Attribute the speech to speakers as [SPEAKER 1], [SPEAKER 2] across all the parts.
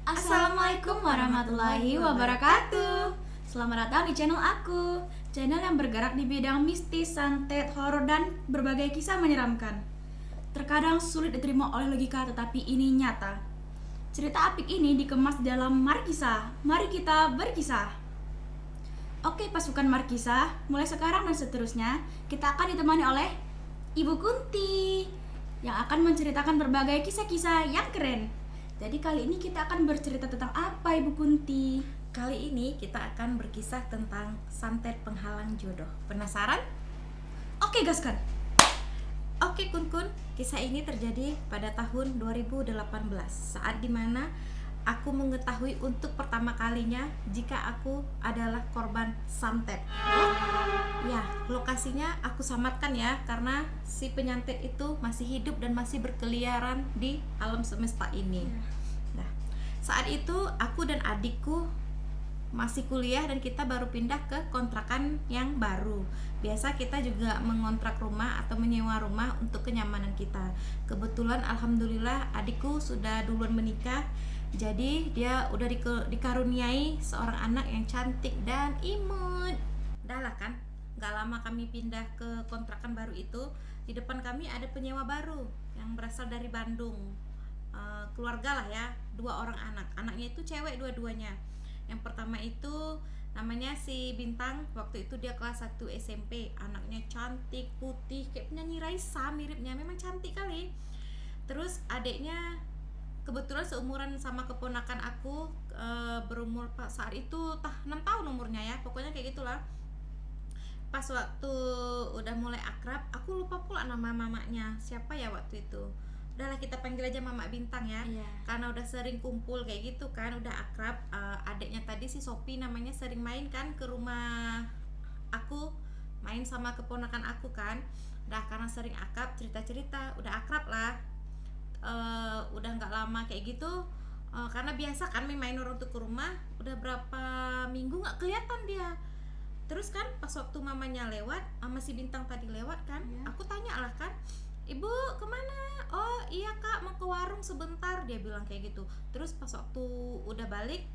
[SPEAKER 1] Assalamualaikum warahmatullahi wabarakatuh. Selamat datang di channel aku, channel yang bergerak di bidang mistis, santet, horor, dan berbagai kisah menyeramkan. Terkadang sulit diterima oleh logika, tetapi ini nyata. Cerita apik ini dikemas dalam Mari Kisah. Mari kita berkisah. Oke pasukan Mari Kisah, mulai sekarang dan seterusnya kita akan ditemani oleh Ibu Kunti yang akan menceritakan berbagai kisah-kisah yang keren. Jadi kali ini kita akan bercerita tentang apa, Ibu Kunti?
[SPEAKER 2] Kali ini kita akan berkisah tentang santet penghalang jodoh. Penasaran?
[SPEAKER 1] Oke, gaskan.
[SPEAKER 2] Oke Kun, kisah ini terjadi pada tahun 2018, saat dimana aku mengetahui untuk pertama kalinya jika aku adalah korban santet. Ya, lokasinya aku samarkan ya, karena si penyantet itu masih hidup dan masih berkeliaran di alam semesta ini. Nah, saat itu aku dan adikku masih kuliah dan kita baru pindah ke kontrakan yang baru. Biasa kita juga mengontrak rumah atau menyewa rumah untuk kenyamanan kita. Kebetulan alhamdulillah adikku sudah duluan menikah. Jadi dia udah dikaruniai seorang anak yang cantik dan imut. Dah lah kan, gak lama kami pindah ke kontrakan baru itu. Di depan kami ada penyewa baru yang berasal dari Bandung. Keluarga lah ya, 2 orang anak. Anaknya itu cewek dua-duanya. Yang pertama itu namanya si Bintang, waktu itu dia kelas 1 SMP. Anaknya cantik, putih, kayak penyanyi Raisa miripnya, memang cantik kali. Terus adiknya kebetulan seumuran sama keponakan aku, berumur saat itu 6 tahun umurnya ya, pokoknya kayak gitulah. Pas waktu udah mulai akrab, aku lupa pula nama mamanya siapa ya waktu itu. Udahlah kita panggil aja Mama Bintang ya, karena udah sering kumpul kayak gitu kan, udah akrab. Adiknya tadi si Sopi namanya sering main kan ke rumah aku, main sama keponakan aku kan. Udah karena sering akrab, cerita-cerita, udah akrab lah. Udah nggak lama kayak gitu, karena biasa kan main orang tuh ke rumah, udah berapa minggu nggak kelihatan dia. Terus kan pas waktu mamanya lewat, sama si Bintang tadi lewat kan, aku tanya lah kan, "Ibu kemana?" "Oh iya kak, mau ke warung sebentar," dia bilang kayak gitu. Terus pas waktu udah balik,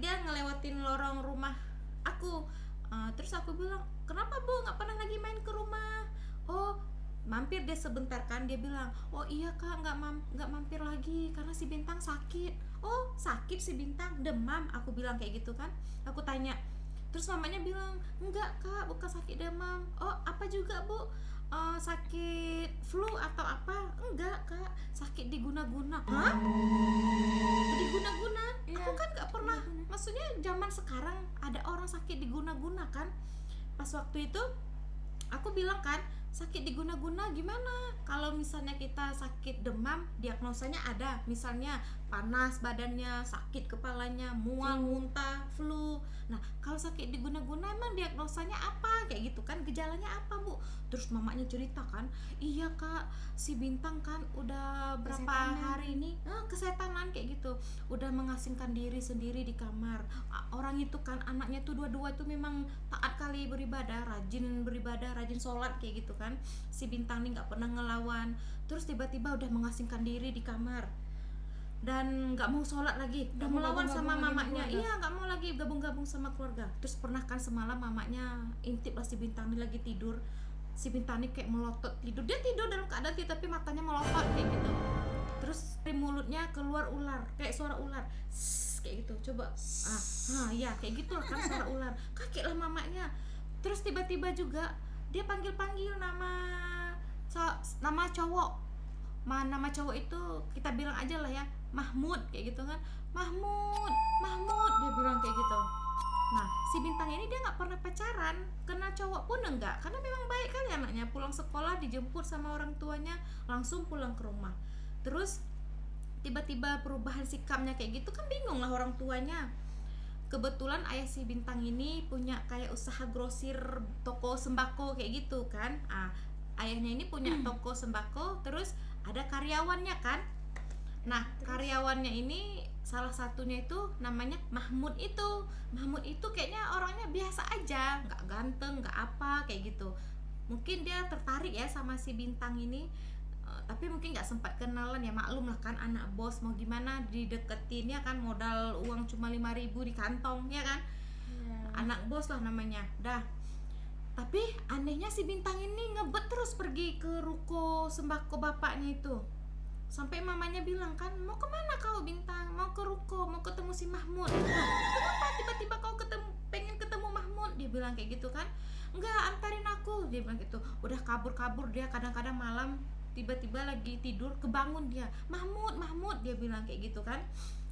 [SPEAKER 2] dia ngelewatin lorong rumah aku. Terus aku bilang, "Kenapa bu, nggak pernah lagi main ke rumah?" "Oh mampir dia sebentar kan," dia bilang. "Oh iya kak, nggak mampir lagi karena si Bintang sakit." "Oh sakit si Bintang, demam," aku bilang kayak gitu kan. Aku tanya, terus mamanya bilang, "Enggak kak, bukan sakit demam." "Oh apa juga bu? Sakit flu atau apa?" "Enggak kak, sakit diguna-guna." "Hah? Diguna-guna?" Aku kan nggak pernah, maksudnya zaman sekarang ada orang sakit diguna-guna kan. Pas waktu itu aku bilang kan, sakit diguna-guna gimana? Kalau misalnya kita sakit demam, diagnosanya ada, misalnya panas badannya, sakit kepalanya, mual, muntah, flu. Nah, kalau sakit diguna-guna emang diagnosanya apa? Kayak gitu kan, gejalanya apa, Bu? Terus mamanya cerita kan, "Iya, Kak, si Bintang kan udah berapa hari ini kesetanan kayak gitu. Udah mengasingkan diri sendiri di kamar. Orang itu kan anaknya tuh dua-dua tuh memang taat kali beribadah, rajin sholat kayak gitu kan. Si Bintang nih nggak pernah ngelawan. Terus tiba-tiba udah mengasingkan diri di kamar dan nggak mau sholat lagi, udah melawan sama mamanya. Iya, nggak mau lagi gabung-gabung sama keluarga. Terus pernah kan semalam mamanya intip lah si Bintang nih lagi tidur. Si Bintang nih kayak melotot tidur, dia tidur dalam keadaan tidur tapi matanya melotot kayak gitu. Terus dari mulutnya keluar ular, kayak suara ular, kayak gitu. Coba ya kayak gitu kan suara ular. Kaget lah mamanya. Terus tiba-tiba juga dia panggil nama cowok. Nama cowok itu kita bilang aja lah ya Mahmud kayak gitu kan. Mahmud dia bilang kayak gitu. Nah si Bintang ini dia nggak pernah pacaran, kenal cowok pun enggak, karena memang baik kan anaknya, pulang sekolah dijemput sama orang tuanya langsung pulang ke rumah. Terus tiba-tiba perubahan sikapnya kayak gitu kan, bingung lah orang tuanya. Kebetulan ayah si Bintang ini punya kayak usaha grosir toko sembako kayak gitu kan. Ayahnya ini punya toko sembako, terus ada karyawannya kan. Nah karyawannya ini salah satunya itu namanya Mahmud itu. Mahmud itu kayaknya orangnya biasa aja, nggak ganteng, nggak apa kayak gitu. Mungkin dia tertarik ya sama si Bintang ini. tapi mungkin nggak sempat kenalan ya, maklum lah kan anak bos mau gimana dideketin ya kan, modal uang cuma 5.000 di kantong ya kan, anak bos lah namanya. Dah, tapi anehnya si Bintang ini ngebet terus pergi ke ruko sembako bapaknya itu. Sampai mamanya bilang kan, mau kemana kau Bintang? Mau ke ruko, mau ketemu si Mahmud. Nah, kenapa tiba-tiba kau pengen ketemu Mahmud? Dia bilang kayak gitu kan. Enggak, antarin aku, dia bilang gitu. Udah kabur-kabur dia, kadang-kadang malam tiba-tiba lagi tidur kebangun dia, Mahmud, dia bilang kayak gitu kan.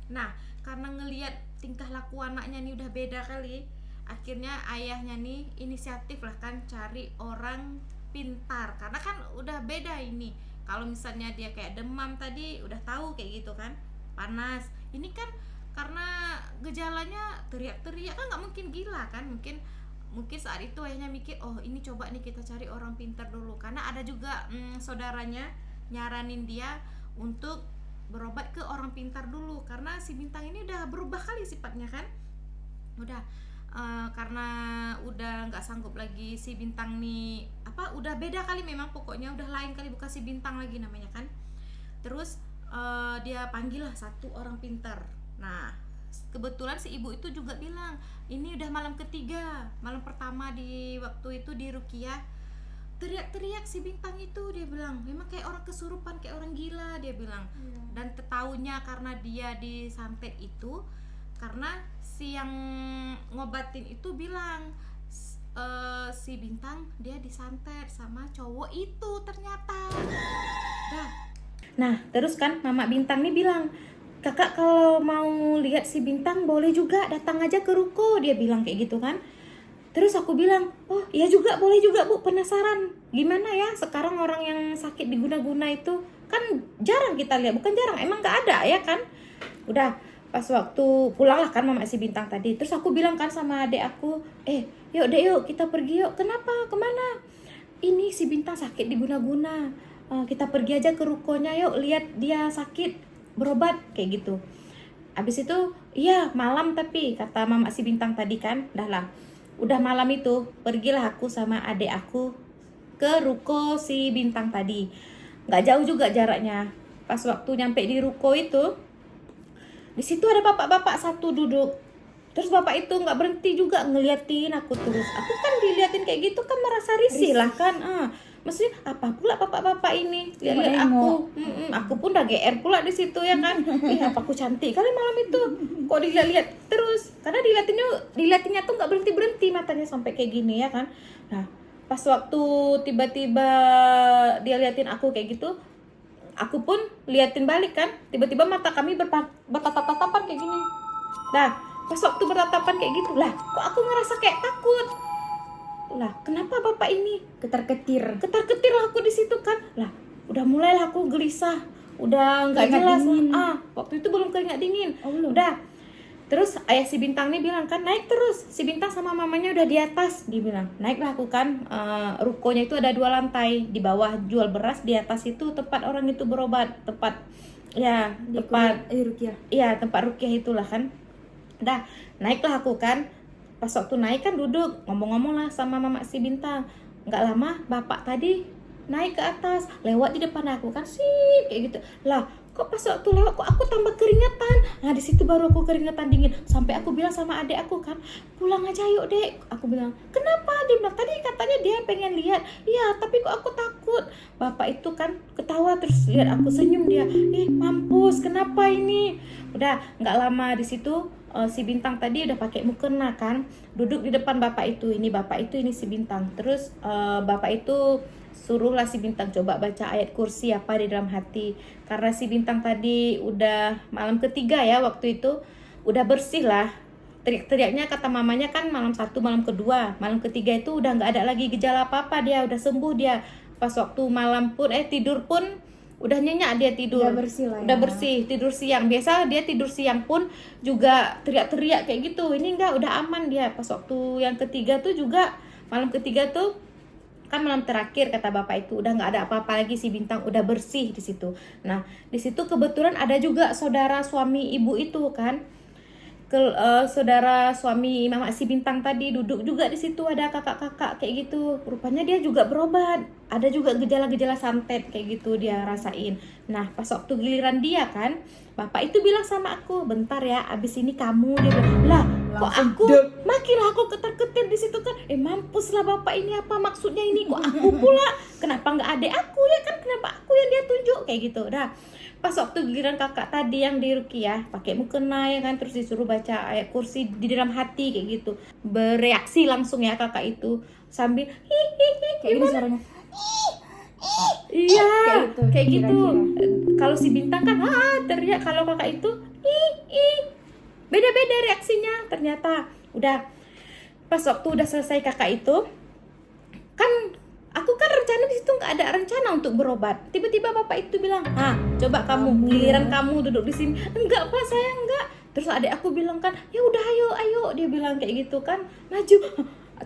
[SPEAKER 2] Nah, karena ngelihat tingkah laku anaknya nih udah beda kali, akhirnya ayahnya nih inisiatif lah kan cari orang pintar, karena kan udah beda ini. Kalau misalnya dia kayak demam tadi udah tahu kayak gitu kan, panas. Ini kan karena gejalanya teriak-teriak kan nggak mungkin gila kan, mungkin saat itu ayahnya mikir, oh ini coba nih kita cari orang pintar dulu, karena ada juga saudaranya nyaranin dia untuk berobat ke orang pintar dulu, karena si Bintang ini udah berubah kali sifatnya kan, udah karena udah nggak sanggup lagi si Bintang nih, udah beda kali memang, pokoknya udah lain kali, bukan si Bintang lagi namanya kan. Terus dia panggil lah satu orang pintar. Nah, kebetulan si ibu itu juga bilang, ini udah malam ketiga, malam pertama di waktu itu di Rukiah, teriak-teriak si Bintang itu, dia bilang memang kayak orang kesurupan, kayak orang gila, dia bilang. Dan taunya karena dia disantet itu, karena si yang ngobatin itu bilang si Bintang dia disantet sama cowok itu ternyata. Nah, terus kan mama Bintang nih bilang, kakak kalau mau lihat si Bintang boleh juga datang aja ke ruko, dia bilang kayak gitu kan. Terus aku bilang, oh iya juga, boleh juga bu, penasaran gimana ya sekarang orang yang sakit diguna-guna itu kan jarang kita lihat, bukan jarang, emang nggak ada ya kan. Udah pas waktu pulang lah kan mama si Bintang tadi, terus aku bilang kan sama adek aku, yuk dek yuk kita pergi yuk. Kenapa, kemana? Ini si Bintang sakit diguna-guna, kita pergi aja ke rukonya yuk, lihat dia sakit berobat kayak gitu. Abis itu iya malam, tapi kata mama si Bintang tadi kan, udah malam itu pergilah aku sama adik aku ke ruko si Bintang tadi. Nggak jauh juga jaraknya. Pas waktu nyampe di ruko itu, di situ ada bapak-bapak satu duduk. Terus bapak itu nggak berhenti juga ngeliatin aku terus. Aku kan diliatin kayak gitu kan merasa risih lah kan. Maksudnya apa pula bapak-bapak ini lihat aku. Aku pun udah GR pula di situ ya kan. Apa aku cantik kali malam itu. Kok dilihat-lihat terus. Karena diliatinnya tuh nggak berhenti matanya sampai kayak gini ya kan. Nah, pas waktu tiba-tiba dia liatin aku kayak gitu, aku pun liatin balik kan. Tiba-tiba mata kami bertatap-tatapan kayak gini. Nah, pas waktu bertatapan kayak gitu, lah kok aku ngerasa kayak takut. Lah, kenapa bapak ini? Ketar-ketir lah aku di situ kan. Lah, udah mulailah aku gelisah. Udah nggak jelas. Waktu itu belum keringat dingin. Udah. Terus ayah si Bintang nih bilang kan, naik terus. Si Bintang sama mamanya udah di atas, dia bilang. Naiklah aku kan. Rukonya itu ada 2 lantai. Di bawah jual beras, di atas itu tempat orang itu berobat. Tempat
[SPEAKER 1] Rukiah.
[SPEAKER 2] Iya, tempat rukiah itulah kan. Udah, naiklah aku kan. Pas waktu naik kan duduk, ngomong-ngomong lah sama mama si Bintang. Nggak lama bapak tadi naik ke atas, lewat di depan aku kan sih kayak gitu. Lah, kok pas waktu lewat kok aku tambah keringetan. Nah, di situ baru aku keringetan dingin. Sampai aku bilang sama adik aku kan, pulang aja yuk dek. Aku bilang, kenapa? Dia bilang, tadi katanya dia pengen lihat. Iya, tapi kok aku takut. Bapak itu kan ketawa terus lihat aku senyum dia. Mampus, kenapa ini? Udah, nggak lama di situ si Bintang tadi udah pakai mukena kan, duduk di depan bapak itu. Ini bapak itu, ini si Bintang. Terus bapak itu suruhlah si Bintang coba baca ayat kursi apa di dalam hati. Karena si Bintang tadi udah malam ketiga ya, waktu itu udah bersih lah. Teriak-teriaknya kata mamanya kan malam 1, malam kedua, malam ketiga itu udah nggak ada lagi gejala apa-apa, dia udah sembuh dia. Pas waktu malam pun tidur pun udah nyenyak, dia tidur. Udah bersih, tidur siang. Biasa dia tidur siang pun juga teriak-teriak kayak gitu. Ini enggak, udah aman dia. Pas waktu yang ketiga tuh juga, malam ketiga tuh kan malam terakhir kata bapak itu udah nggak ada apa-apa lagi, si Bintang udah bersih di situ. Nah, di situ kebetulan ada juga saudara suami ibu itu kan.
[SPEAKER 3] saudara suami Mama si Bintang tadi duduk juga di situ, ada kakak-kakak kayak gitu. Rupanya dia juga berobat. Ada juga gejala-gejala santet kayak gitu dia rasain. Nah, pas waktu giliran dia kan, bapak itu bilang sama aku, "Bentar ya, abis ini kamu." Dia bilang, "Lah, kok aku makin aku ketar-ketir di situ kan. Mampus lah bapak, ini apa maksudnya ini? Kok aku pula? Kenapa nggak adek aku ya kan? Kenapa aku yang dia tunjuk?" Kayak gitu. Dah. Pas waktu giliran kakak tadi yang di ruqyah pakai mukena ya kan, terus disuruh baca ayat kursi di dalam hati kayak gitu, bereaksi langsung ya kakak itu sambil
[SPEAKER 1] Kayak gini suaranya.
[SPEAKER 3] iya
[SPEAKER 1] Kayak
[SPEAKER 3] kayak
[SPEAKER 1] gitu,
[SPEAKER 3] gitu.
[SPEAKER 1] kira-kira.
[SPEAKER 3] Kalau si Bintang kan teriak, kalau kakak itu beda-beda reaksinya. Ternyata udah pas waktu udah selesai kakak itu kan, aku kan rencana di situ nggak ada rencana untuk berobat. Tiba-tiba bapak itu bilang, coba kamu giliran kamu duduk di sini." "Enggak pak, saya enggak." Terus adik aku bilang kan, "Ya udah ayo," dia bilang kayak gitu kan, "maju."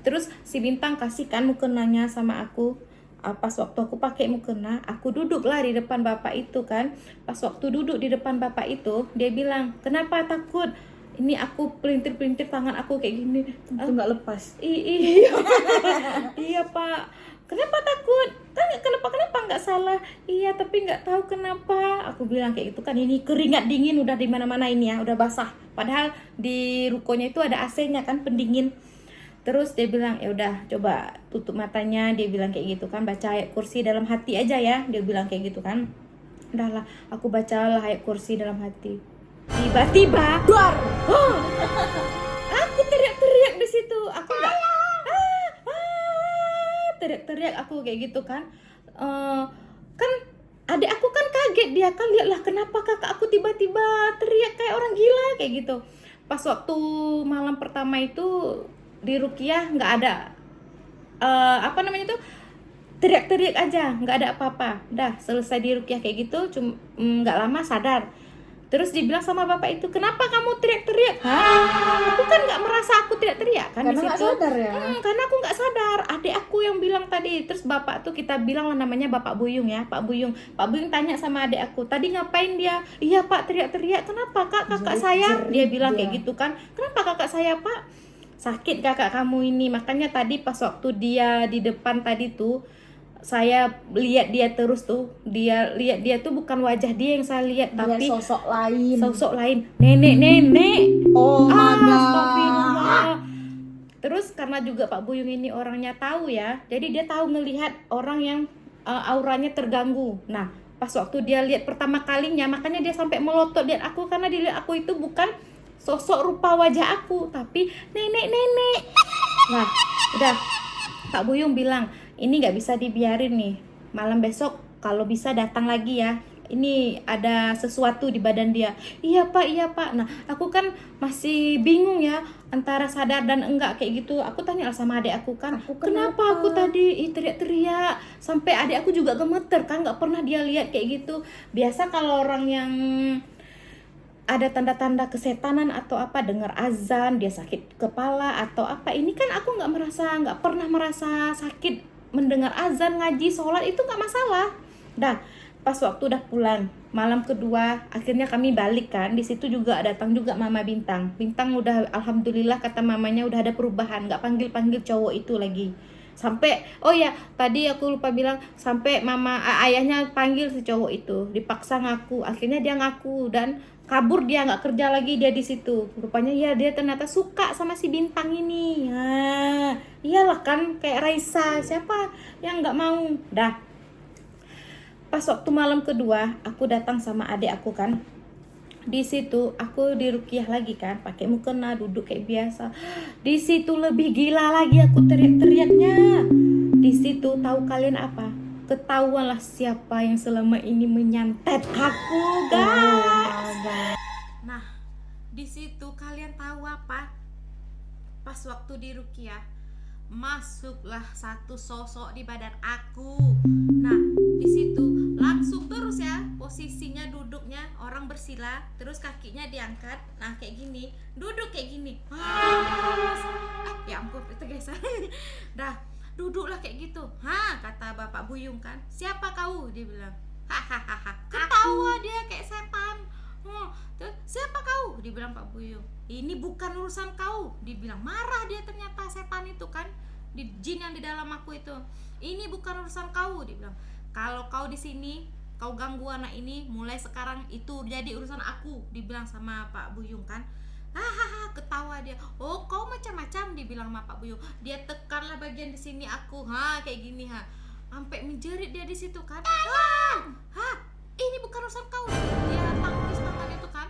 [SPEAKER 3] Terus si Bintang kasihkan mukenanya sama aku. Pas waktu aku pakai mukena, aku duduklah di depan bapak itu kan. Pas waktu duduk di depan bapak itu, dia bilang, "Kenapa takut?" Ini aku pelintir-pelintir tangan aku kayak gini.
[SPEAKER 1] Itu nggak lepas.
[SPEAKER 3] Iya. Iya pak, kenapa takut? Kan kenapa nggak salah? Iya tapi nggak tahu kenapa. Aku bilang kayak gitu kan, ini keringat dingin udah di mana-mana ini ya, udah basah. Padahal di rukonya itu ada AC-nya kan, pendingin. Terus dia bilang, "Ya udah coba tutup matanya." Dia bilang kayak gitu kan, "Baca ayat kursi dalam hati aja ya." Dia bilang kayak gitu kan. Udahlah, aku bacalah ayat kursi dalam hati. Tiba-tiba, aku teriak-teriak di situ. Aku nggak teriak-teriak aku kayak gitu kan. Kan adik aku kan kaget, dia kan lihatlah kenapa kakak aku tiba-tiba teriak kayak orang gila kayak gitu. Pas waktu malam pertama itu di ruqyah nggak ada teriak-teriak aja, nggak ada apa-apa. Dah selesai di ruqyah kayak gitu, nggak lama sadar. Terus dibilang sama bapak itu, "Kenapa kamu teriak-teriak?" Aku kan nggak merasa aku teriak-teriak kan.
[SPEAKER 1] Karena
[SPEAKER 3] di
[SPEAKER 1] nggak
[SPEAKER 3] situ.
[SPEAKER 1] sadar ya.
[SPEAKER 3] Karena aku nggak sadar. Adik aku yang bilang tadi. Terus bapak tuh, kita bilang lah namanya Bapak Buyung ya, Pak Buyung. Pak Buyung tanya sama adik aku, "Tadi ngapain dia?" "Iya pak, teriak-teriak." "Kenapa kak? Kakak saya." Dia bilang kayak gitu kan. "Kenapa kakak saya pak?" "Sakit kakak kamu ini, makanya tadi pas waktu dia di depan tadi tuh, saya lihat dia terus tuh, dia tuh bukan wajah dia yang saya lihat,
[SPEAKER 1] Dia
[SPEAKER 3] tapi
[SPEAKER 1] sosok lain.
[SPEAKER 3] nenek.
[SPEAKER 1] Oh my God.
[SPEAKER 3] Astagfirullah. Terus karena juga Pak Buyung ini orangnya tahu ya, jadi dia tahu ngelihat orang yang auranya terganggu. Nah pas waktu dia lihat pertama kalinya, makanya dia sampai melotot lihat aku, karena dia lihat aku itu bukan sosok rupa wajah aku, tapi nenek. Nah udah, Pak Buyung bilang, "Ini nggak bisa dibiarin nih, malam besok kalau bisa datang lagi ya, ini ada sesuatu di badan dia." Iya pak." Nah aku kan masih bingung ya, antara sadar dan enggak kayak gitu. Aku tanya sama adik aku kan, "Kenapa aku tadi teriak-teriak?" Sampai adik aku juga gemeter kan, nggak pernah dia lihat kayak gitu. Biasa kalau orang yang ada tanda-tanda kesetanan atau apa, dengar azan dia sakit kepala atau apa, ini kan aku nggak pernah merasa sakit mendengar azan, ngaji, sholat itu nggak masalah. Dah pas waktu udah pulang malam kedua, akhirnya kami balik kan, di situ juga datang juga Mama Bintang udah alhamdulillah kata mamanya udah ada perubahan, nggak panggil cowok itu lagi. Sampai tadi aku lupa bilang, sampai ayahnya panggil si cowok itu, dipaksa ngaku, akhirnya dia ngaku dan kabur, dia nggak kerja lagi dia di situ. Rupanya ya dia ternyata suka sama si Bintang ini. Iyalah kan, kayak Raisa, siapa yang nggak mau. Dah pas waktu malam kedua aku datang sama adik aku kan, di situ aku di ruqyah lagi kan, pakai mukena, duduk kayak biasa. Di situ lebih gila lagi aku teriak-teriaknya. Di situ tahu kalian apa? Ketahuanlah siapa yang selama ini menyantet aku, guys.
[SPEAKER 2] Nah, di situ kalian tahu apa? Pas waktu di ruqyah, masuklah satu sosok di badan aku. Nah, di situ langsung terus ya, posisinya duduknya orang bersila, terus kakinya diangkat. Nah, kayak gini, duduk kayak gini. Ya ampun, itu guys. Dah, duduklah kayak gitu. Kata Bapak Buyung kan, "Siapa kau?" Dia bilang. Ketawa dia kayak setan. Terus siapa kau? Dibilang Pak Buyung. Ini bukan urusan kau. Dibilang, marah dia ternyata setan itu kan, di jin yang di dalam aku itu. Ini bukan urusan kau, dibilang. Kalau kau di sini, kau ganggu anak ini, mulai sekarang itu jadi urusan aku, dibilang sama Pak Buyung kan. Hahaha, ketawa dia. Oh, kau macam-macam, dibilang sama Pak Buyung. Dia tekanlah bagian di sini aku, kayak gini sampai menjerit dia di situ kan. Ini bukan urusan kau. Dia tangkis tangannya itu kan.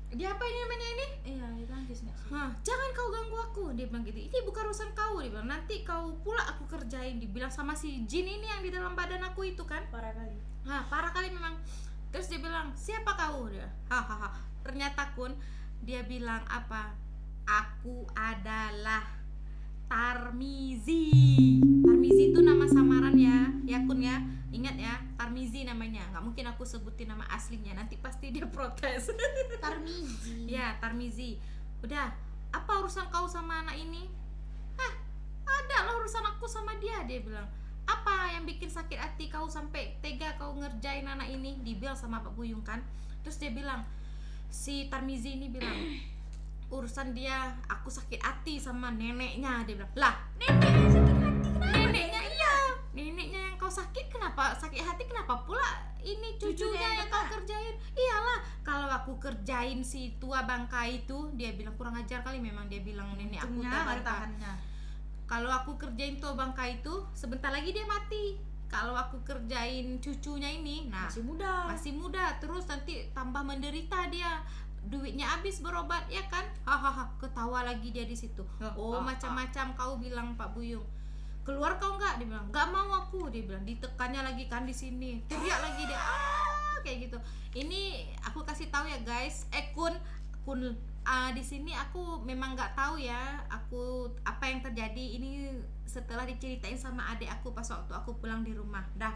[SPEAKER 2] Dia apa ini namanya ini?
[SPEAKER 1] Iya, ditangkis nggak sih?
[SPEAKER 2] Jangan kau ganggu aku, dia bilang gitu. Ini bukan urusan kau, dia bilang. Nanti kau pula aku kerjain, dibilang sama si jin ini yang di dalam badan aku itu kan.
[SPEAKER 1] Parah kali.
[SPEAKER 2] Parah kali memang. Terus dia bilang, siapa kau? Dia, ternyata kun dia bilang apa? Aku adalah Tarmizi. Tarmizi itu nama samaran ya kun ya. Ingat ya, Tarmizi namanya. Nggak mungkin aku sebutin nama aslinya, nanti pasti dia protes.
[SPEAKER 1] Tarmizi.
[SPEAKER 2] Ya, Tarmizi. Udah, apa urusan kau sama anak ini? Ada lah urusan aku sama dia, dia bilang. Apa yang bikin sakit hati kau sampai tega kau ngerjain anak ini? Dibilang sama Pak Buyung kan. Terus dia bilang, si Tarmizi ini bilang, urusan dia, aku sakit hati sama neneknya. Dia bilang, lah neneknya sakit hati kenapa? Neneknya iya, neneknya yang kau sakit, kenapa sakit hati, kenapa pula ini cucunya yang kau kerjain? Iyalah, kalau aku kerjain si tua bangka itu, dia bilang kurang ajar kali memang, dia bilang nenek aku tua bangka. Kalau aku kerjain tua bangka itu, sebentar lagi dia mati. Kalau aku kerjain cucunya ini, nah masih muda, terus nanti tambah menderita dia, duitnya habis berobat ya kan. Ketawa lagi dia di situ. Macam-macam kau bilang Pak Buyung. Keluar kau nggak? Dia bilang nggak mau aku. Dia bilang ditekannya lagi kan di sini, teriak lagi dia kayak gitu. Ini aku kasih tahu ya guys, kun di sini aku memang nggak tahu ya aku apa yang terjadi ini setelah diceritain sama adik aku pas waktu aku pulang di rumah. Dah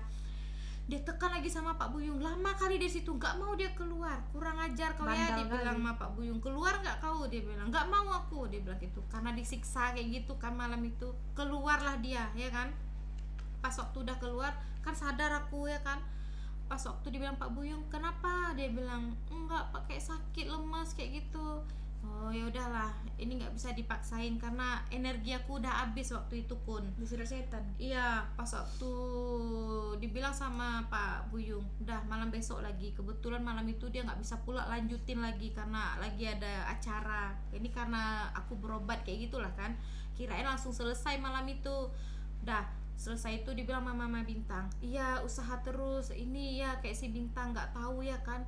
[SPEAKER 2] dia tekan lagi sama Pak Buyung, lama kali di situ, nggak mau dia keluar, kurang ajar kau ya, dia bilang sama Pak Buyung, keluar nggak kau? Dia bilang nggak mau aku, dia bilang gitu, karena disiksa kayak gitu kan malam itu. Keluarlah dia ya kan. Pas waktu udah keluar kan sadar aku ya kan. Pas waktu dibilang Pak Buyung, kenapa? Dia bilang enggak, pakai sakit, lemas kayak gitu. Oh ya udahlah, ini nggak bisa dipaksain karena energi aku udah habis waktu itu kun.
[SPEAKER 1] Disedot setan.
[SPEAKER 2] Iya, pas waktu dibilang sama Pak Buyung, udah malam besok lagi. Kebetulan malam itu dia nggak bisa pula lanjutin lagi karena lagi ada acara. Ini karena aku berobat kayak gitulah kan. Kirain langsung selesai malam itu. Udah selesai itu dibilang Mama Bintang, iya usaha terus. Ini ya kayak si Bintang nggak tahu ya kan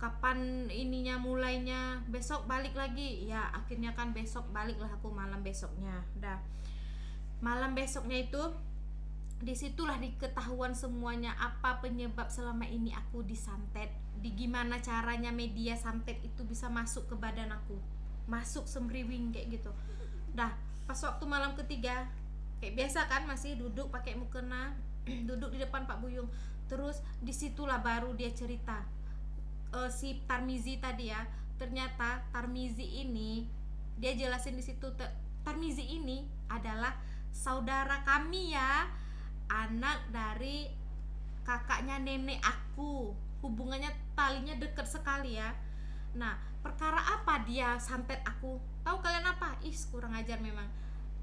[SPEAKER 2] kapan ininya mulainya, besok balik lagi ya. Akhirnya kan besok baliklah aku malam besoknya. Udah malam besoknya itu disitulah diketahuan semuanya apa penyebab selama ini aku disantet, di gimana caranya media santet itu bisa masuk ke badan aku, masuk semriwing kayak gitu. Dah pas waktu malam ketiga kayak biasa kan masih duduk pakai mukena duduk di depan Pak Buyung. Terus disitulah baru dia cerita, si Tarmizi tadi ya, ternyata Tarmizi ini dia jelasin di situ, Tarmizi ini adalah saudara kami ya, anak dari kakaknya nenek aku, hubungannya talinya deket sekali ya. Nah perkara apa dia santet aku? Tahu kalian apa? Kurang ajar memang,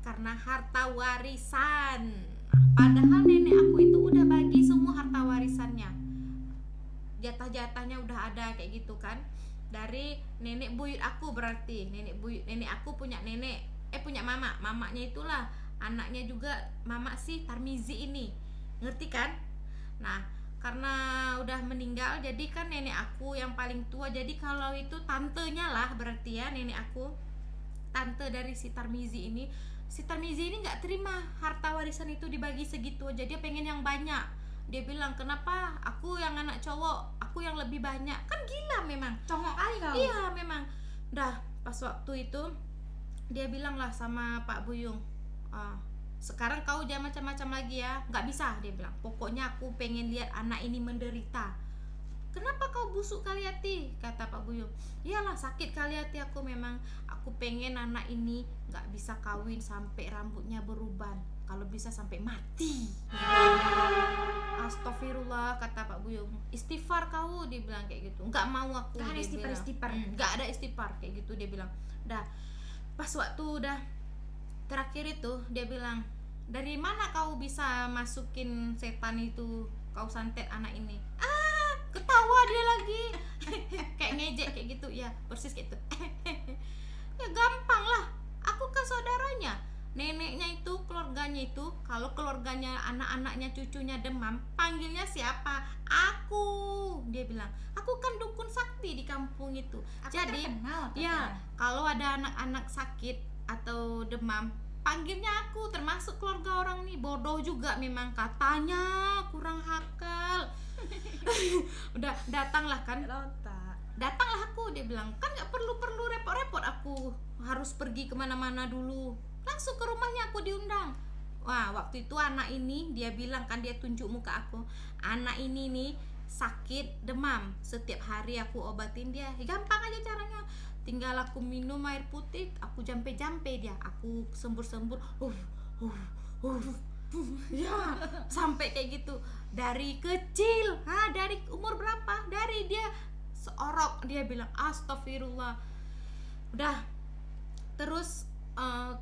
[SPEAKER 2] karena harta warisan. Padahal nenek aku itu udah bagi semua harta warisannya, jatah-jatahnya udah ada kayak gitu kan, dari nenek buyut aku. Berarti nenek aku punya punya mamanya itulah anaknya juga mama si Tarmizi ini, ngerti kan? Nah karena udah meninggal jadi kan nenek aku yang paling tua, jadi kalau itu tantenya lah berarti ya, nenek aku tante dari si Tarmizi ini. Si Tarmizi ini nggak terima harta warisan itu dibagi segitu aja, dia pengen yang banyak. Dia bilang kenapa aku yang anak cowok, aku yang lebih banyak, kan gila memang,
[SPEAKER 1] Congok kali kau.
[SPEAKER 2] iya memang. Dah pas waktu itu dia bilang lah sama Pak Buyung, sekarang kau jangan macam-macam lagi ya, nggak bisa. Dia bilang pokoknya aku pengen lihat anak ini menderita. Kenapa kau busuk kali hati? Kata Pak Buyung, iyalah sakit kali hati aku memang, aku pengen anak ini nggak bisa kawin sampai rambutnya beruban. kalau bisa sampai mati. Astagfirullah, kata Pak Buyung. Istighfar kau, dia bilang kayak gitu. Nggak mau aku.
[SPEAKER 1] Nggak ada
[SPEAKER 2] dia bilang.
[SPEAKER 1] istighfar.
[SPEAKER 2] Nggak ada istighfar kayak gitu, dia bilang. Dah pas waktu udah terakhir itu dia bilang, dari mana kau bisa masukin setan itu, kau santet anak ini? Ketawa dia lagi. Kayak ngejek kayak gitu ya, persis kayak gitu. Ya gampang lah, aku kan saudaranya. Neneknya itu, keluarganya itu, kalau keluarganya, anak-anaknya, cucunya demam, panggilnya siapa? Aku. Dia bilang, aku kan dukun sakti di kampung itu.
[SPEAKER 1] Aku
[SPEAKER 2] Jadi
[SPEAKER 1] terkenal,
[SPEAKER 2] ya,
[SPEAKER 1] katanya.
[SPEAKER 2] kalau ada anak-anak sakit atau demam, panggilnya aku. Termasuk keluarga orang nih, bodoh juga memang, katanya kurang akal. Udah datanglah kan, datanglah aku, dia bilang, kan nggak perlu repot-repot aku harus pergi kemana-mana dulu, langsung ke rumahnya aku diundang. Wah, waktu itu anak ini dia bilang kan, dia tunjuk muka aku, anak ini nih sakit demam, setiap hari aku obatin dia. Gampang aja caranya, tinggal aku minum air putih, aku jampe-jampe dia, aku sembur-sembur, ya sampai kayak gitu. Dari kecil, dari umur berapa, dari dia seorok, dia bilang astagfirullah. Udah terus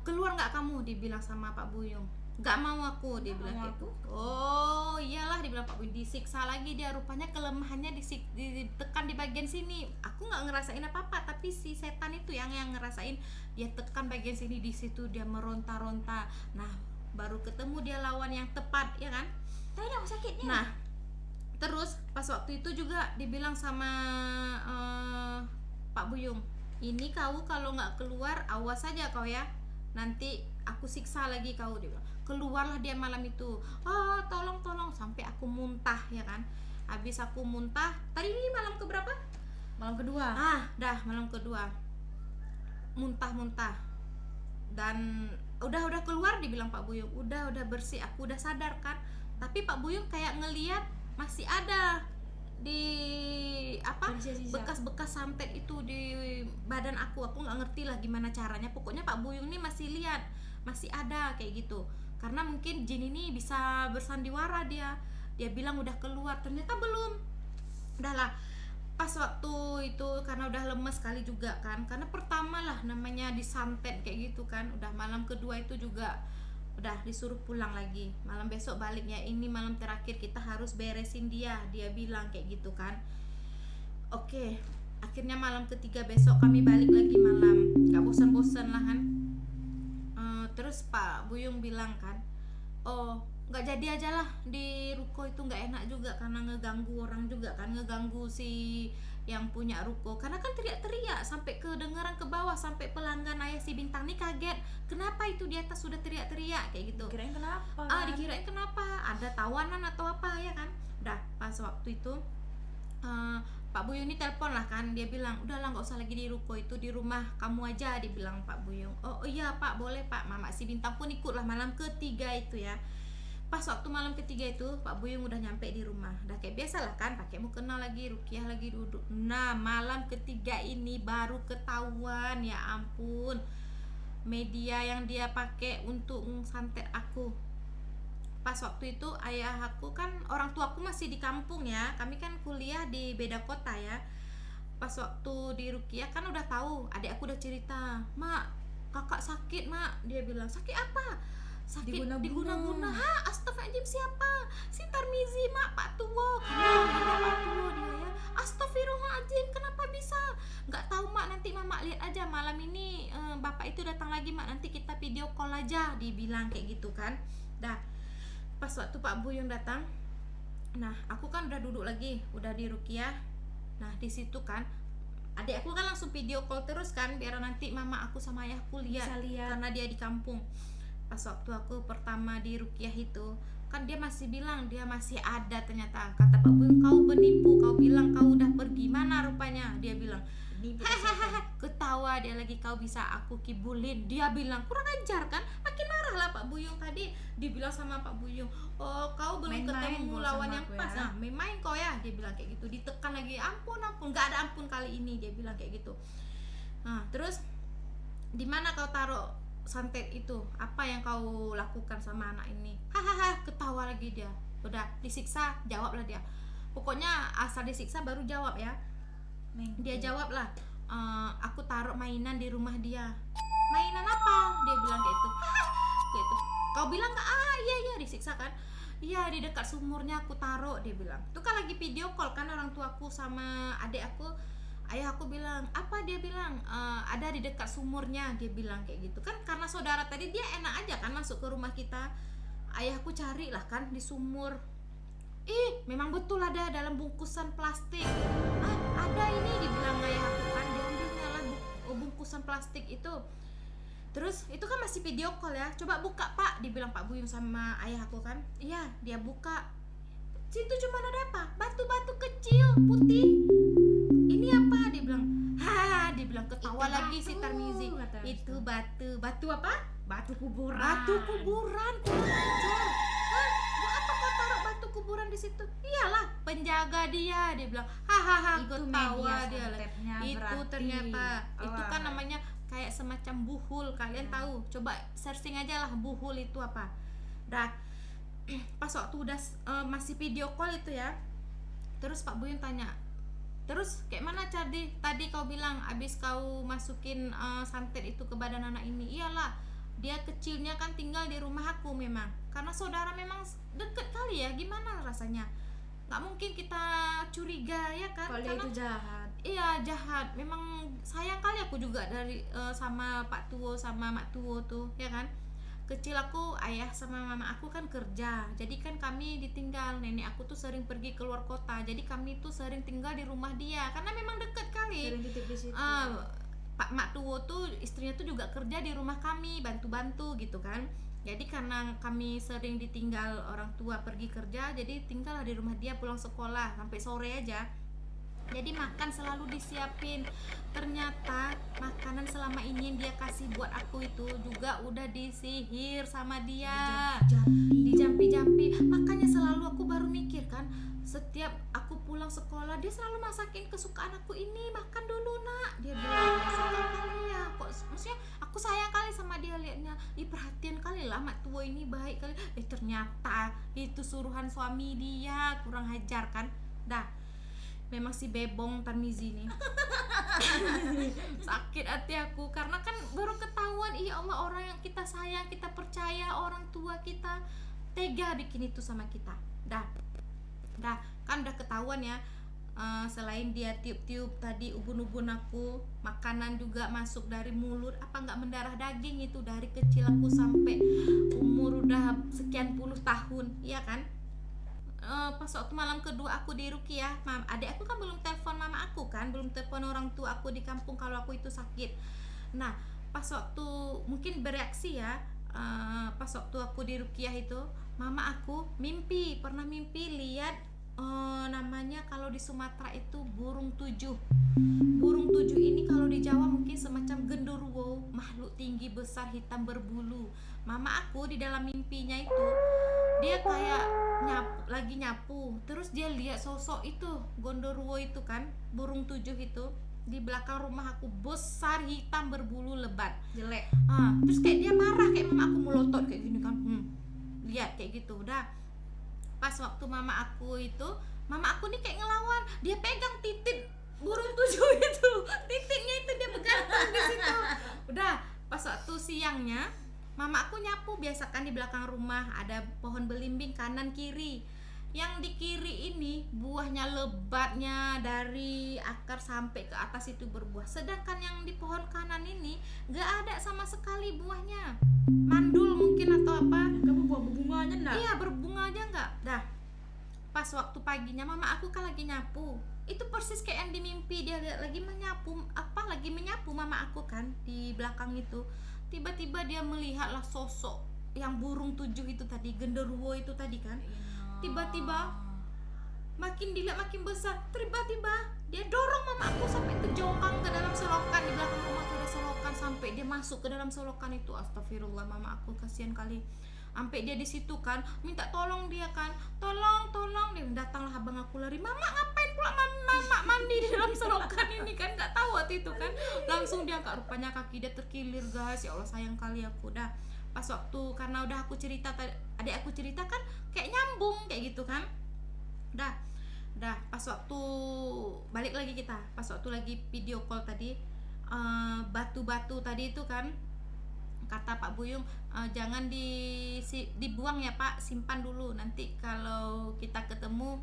[SPEAKER 2] keluar nggak kamu, dibilang sama Pak Buyung. Nggak mau aku, dia bilang kayak gitu. Oh iyalah, dibilang Pak Buyung. Disiksa lagi dia, rupanya kelemahannya ditekan di bagian sini. Aku nggak ngerasain apa-apa, tapi si setan itu yang ngerasain. Dia tekan bagian sini, di situ dia meronta-ronta. Nah, baru ketemu dia lawan yang tepat, ya kan?
[SPEAKER 1] Tadi aku sakitnya.
[SPEAKER 2] Nah, terus pas waktu itu juga dibilang sama Pak Buyung, ini kau kalau nggak keluar, awas saja kau ya, nanti aku siksa lagi kau. Dia bilang, keluarlah dia malam itu. Tolong sampai aku muntah, ya kan? Habis aku muntah, tadi ini malam keberapa?
[SPEAKER 1] Malam kedua.
[SPEAKER 2] Dah malam kedua, muntah dan udah keluar, dibilang Pak Buyung, udah bersih, aku udah sadar kan. Tapi Pak Buyung kayak ngeliat masih ada di
[SPEAKER 1] Sisa-sisa.
[SPEAKER 2] bekas-bekas santet itu di badan aku nggak ngerti lah gimana caranya. Pokoknya Pak Buyung ini masih lihat, masih ada kayak gitu, karena mungkin jin ini bisa bersandiwara. Dia bilang udah keluar, ternyata belum. Udahlah, pas waktu itu karena udah lemes sekali juga kan, karena pertama lah namanya disantet kayak gitu kan. Udah malam kedua itu juga udah disuruh pulang lagi, malam besok baliknya, ini malam terakhir kita harus beresin dia bilang kayak gitu kan. Oke, akhirnya malam ketiga besok kami balik lagi malam, gak bosan-bosan lah kan. Terus Pak Buyung bilang kan, nggak jadi aja lah di ruko itu, nggak enak juga karena ngeganggu orang juga kan, ngeganggu si yang punya ruko, karena kan teriak-teriak sampai kedengaran ke bawah, sampai pelanggan ayah si Bintang nih kaget, kenapa itu di atas sudah teriak-teriak kayak gitu.
[SPEAKER 1] Kirain kenapa? Kan?
[SPEAKER 2] Dikirain kenapa, ada tawanan atau apa, ya kan. Udah pas waktu itu Pak Buyung ini telepon lah kan, dia bilang udahlah nggak usah lagi di ruko itu, di rumah kamu aja, dibilang Pak Buyung. Oh iya Pak, boleh Pak. Mama si Bintang pun ikut lah malam ketiga itu ya. Pas waktu malam ketiga itu Pak Buyung udah nyampe di rumah, udah kayak biasa lah kan, pakai mukena lagi, rukiah lagi, duduk. Nah malam ketiga ini baru ketahuan, ya ampun, media yang dia pakai untuk santet aku. Pas waktu itu ayah aku kan, orang tua aku masih di kampung ya, kami kan kuliah di beda kota ya. Pas waktu di rukiah kan udah tahu, adik aku udah cerita, mak kakak sakit mak, dia bilang sakit apa? Sakit diguna-guna. Astagfirullahaladzim, siapa? Si Tarmizi mak, Pak Tuwo. Pak Tuwo dia ya. Astagfirullahaladzim, kenapa bisa? Nggak tahu mak, nanti mama lihat aja malam ini, bapak itu datang lagi mak, nanti kita video call aja, dibilang kayak gitu kan. Dah pas waktu Pak Buyung datang, nah aku kan udah duduk lagi, udah di rukiah. Nah di situ kan adik aku kan langsung video call terus kan, biar nanti mama aku sama ayahku
[SPEAKER 1] Bisa lihat.
[SPEAKER 2] karena dia di kampung. Pas waktu aku pertama di rukiah itu kan, dia masih bilang dia masih ada ternyata. Kata Pak Buyung, kau penipu, kau bilang kau udah pergi, mana rupanya? Dia bilang, ketawa dia lagi, kau bisa aku kibulin. Dia bilang kurang ajar kan, makin marah lah Pak Buyung tadi. Dibilang sama Pak Buyung, kau belum
[SPEAKER 1] Main-main
[SPEAKER 2] ketemu
[SPEAKER 1] kau
[SPEAKER 2] lawan
[SPEAKER 1] sama
[SPEAKER 2] yang
[SPEAKER 1] aku
[SPEAKER 2] pas
[SPEAKER 1] ya.
[SPEAKER 2] main kau ya, dia bilang kayak gitu. Ditekan lagi, ampun, nggak ada ampun kali ini, dia bilang kayak gitu. Nah terus di mana kau taruh santet itu, apa yang kau lakukan sama anak ini? Hahaha, ketawa lagi dia. Udah disiksa, jawablah dia. Pokoknya asal disiksa baru jawab ya. Dia jawab lah, aku taruh mainan di rumah dia. Mainan apa? Dia bilang kayak itu. Kayak itu. Kau bilang nggak? Iya disiksa kan? Iya, di dekat sumurnya aku taruh, dia bilang. Itu kan lagi video call kan orang tuaku sama adik aku. Ayah aku bilang, apa? Dia bilang, ada di dekat sumurnya, dia bilang kayak gitu kan. Karena saudara tadi dia enak aja kan masuk ke rumah kita. Ayahku cari lah kan di sumur. Memang betul ada dalam bungkusan plastik. Ada ini, dibilang ayah aku kan. Diambilnya lah bungkusan plastik itu. Terus itu kan masih video call ya. Coba buka Pak, dibilang Pak Buyung sama ayah aku kan. Iya, dia buka. Situ cuma ada apa? Batu-batu kecil putih. Ini apa? Dia bilang. Dia bilang ketawa
[SPEAKER 1] Itu
[SPEAKER 2] lagi si
[SPEAKER 1] batu,
[SPEAKER 2] Tarmizi.
[SPEAKER 1] kata
[SPEAKER 2] Itu batu apa?
[SPEAKER 1] Batu kuburan.
[SPEAKER 2] Batu kuburan, kurang ajar. Buat apa kau taruh batu kuburan di situ? Iyalah, penjaga dia bilang. Hahaha,
[SPEAKER 1] Itu
[SPEAKER 2] ketawa
[SPEAKER 1] media
[SPEAKER 2] dia lah.
[SPEAKER 1] santetnya
[SPEAKER 2] Itu
[SPEAKER 1] berarti.
[SPEAKER 2] ternyata itu kan
[SPEAKER 1] Wah.
[SPEAKER 2] namanya kayak semacam buhul. Kalian tahu? Coba searching aja lah buhul itu apa. Dah. Pas waktu udah masih video call itu ya. Terus Pak Buyung tanya, terus kayak mana tadi kau bilang abis kau masukin santet itu ke badan anak ini? Iyalah, dia kecilnya kan tinggal di rumah aku memang. Karena saudara memang deket kali ya, gimana rasanya? Nggak mungkin kita curiga ya kan?
[SPEAKER 1] Kalau dia
[SPEAKER 2] Karena
[SPEAKER 1] itu jahat.
[SPEAKER 2] iya jahat. Memang sayang kali aku juga dari sama Pak Tuwo sama Mak Tuwo tuh, ya kan? Kecil aku, ayah sama mama aku kan kerja. Jadi kan kami ditinggal. Nenek aku tuh sering pergi keluar kota. Jadi kami tuh sering tinggal di rumah dia karena memang deket kali.
[SPEAKER 1] Sering titip di situ.
[SPEAKER 2] Pak Mak Tuwo tuh istrinya tuh juga kerja di rumah kami, bantu-bantu gitu kan. Jadi karena kami sering ditinggal orang tua pergi kerja, jadi tinggal di rumah dia pulang sekolah sampai sore aja. Jadi makan selalu disiapin. Ternyata makanan selama ini yang dia kasih buat aku itu juga udah disihir sama dia. Dijampi-jampi. Makanya selalu aku baru mikir kan, setiap aku pulang sekolah dia selalu masakin kesukaan aku ini. Makan dulu nak, dia bilang. Suka kali ya. Kok maksudnya aku sayang kali sama dia liatnya. Perhatian kali lah Mak Tua ini baik kali. Ternyata itu suruhan suami dia. Kurang hajar kan. Dah. Memang si bebong Tarmizi nih. Sakit hati aku karena kan baru ketahuan, ya Allah, orang yang kita sayang, kita percaya, orang tua kita tega bikin itu sama kita. Dah kan udah ketahuan ya. Selain dia tiup-tiup tadi ubun-ubun aku, makanan juga masuk dari mulut, apa nggak mendarah daging itu dari kecil aku sampai umur udah sekian puluh tahun, iya kan? Pas waktu malam kedua aku di Rukiah, adik aku kan belum telepon mama aku kan, belum telepon orang tua aku di kampung kalau aku itu sakit. Nah, pas waktu mungkin bereaksi ya, pas waktu aku di Rukiah itu, mama aku pernah mimpi lihat namanya kalau di Sumatera itu burung tujuh. Burung tujuh ini kalau di Jawa mungkin semacam genderuwo, makhluk tinggi besar hitam berbulu. Mama aku di dalam mimpinya itu dia kayak lagi nyapu, terus dia lihat sosok itu genderuwo itu kan, burung tujuh itu di belakang rumah aku, besar hitam berbulu lebat,
[SPEAKER 1] Jelek.
[SPEAKER 2] terus kayak dia marah, kayak mama aku melotot kayak gini kan, lihat kayak gitu. Udah pas waktu mama aku nih kayak ngelawan, dia pegang titik burung tujuh itu, titiknya itu dia pegantung di situ. Udah pas waktu siangnya mama aku nyapu, biasa kan di belakang rumah ada pohon belimbing kanan kiri. Yang di kiri ini buahnya lebatnya dari akar sampai ke atas itu berbuah. Sedangkan yang di pohon kanan ini gak ada sama sekali buahnya. Mandul mungkin atau apa.
[SPEAKER 1] Kamu buah berbunganya enggak?
[SPEAKER 2] Iya, berbunga aja enggak. Dah. Pas waktu paginya mama aku kan lagi nyapu. Itu persis kayak yang di mimpi, dia lagi menyapu mama aku kan di belakang itu. Tiba-tiba dia melihatlah sosok yang burung tujuh itu tadi, genderuwo itu tadi kan. Tiba-tiba makin dilihat makin besar. Tiba-tiba dia dorong mama aku sampai terjongkang ke dalam selokan. Di belakang rumah tuh ada selokan, sampai dia masuk ke dalam selokan itu. Astagfirullah, mama aku kasihan kali. Sampai dia di situ kan minta tolong dia kan. Tolong, dia datanglah abang aku lari. Mama ngapain pula mama mandi di dalam selokan ini kan, nggak tahu waktu itu kan. Langsung dia angkat, rupanya kaki dia terkilir guys. Ya Allah sayang kali aku. Dah pas waktu karena udah aku cerita adik aku cerita kan kayak nyambung kayak gitu kan. Dah pas waktu balik lagi kita, pas waktu lagi video call tadi, batu-batu tadi itu kan kata Pak Buyung, jangan dibuang ya Pak, simpan dulu, nanti kalau kita ketemu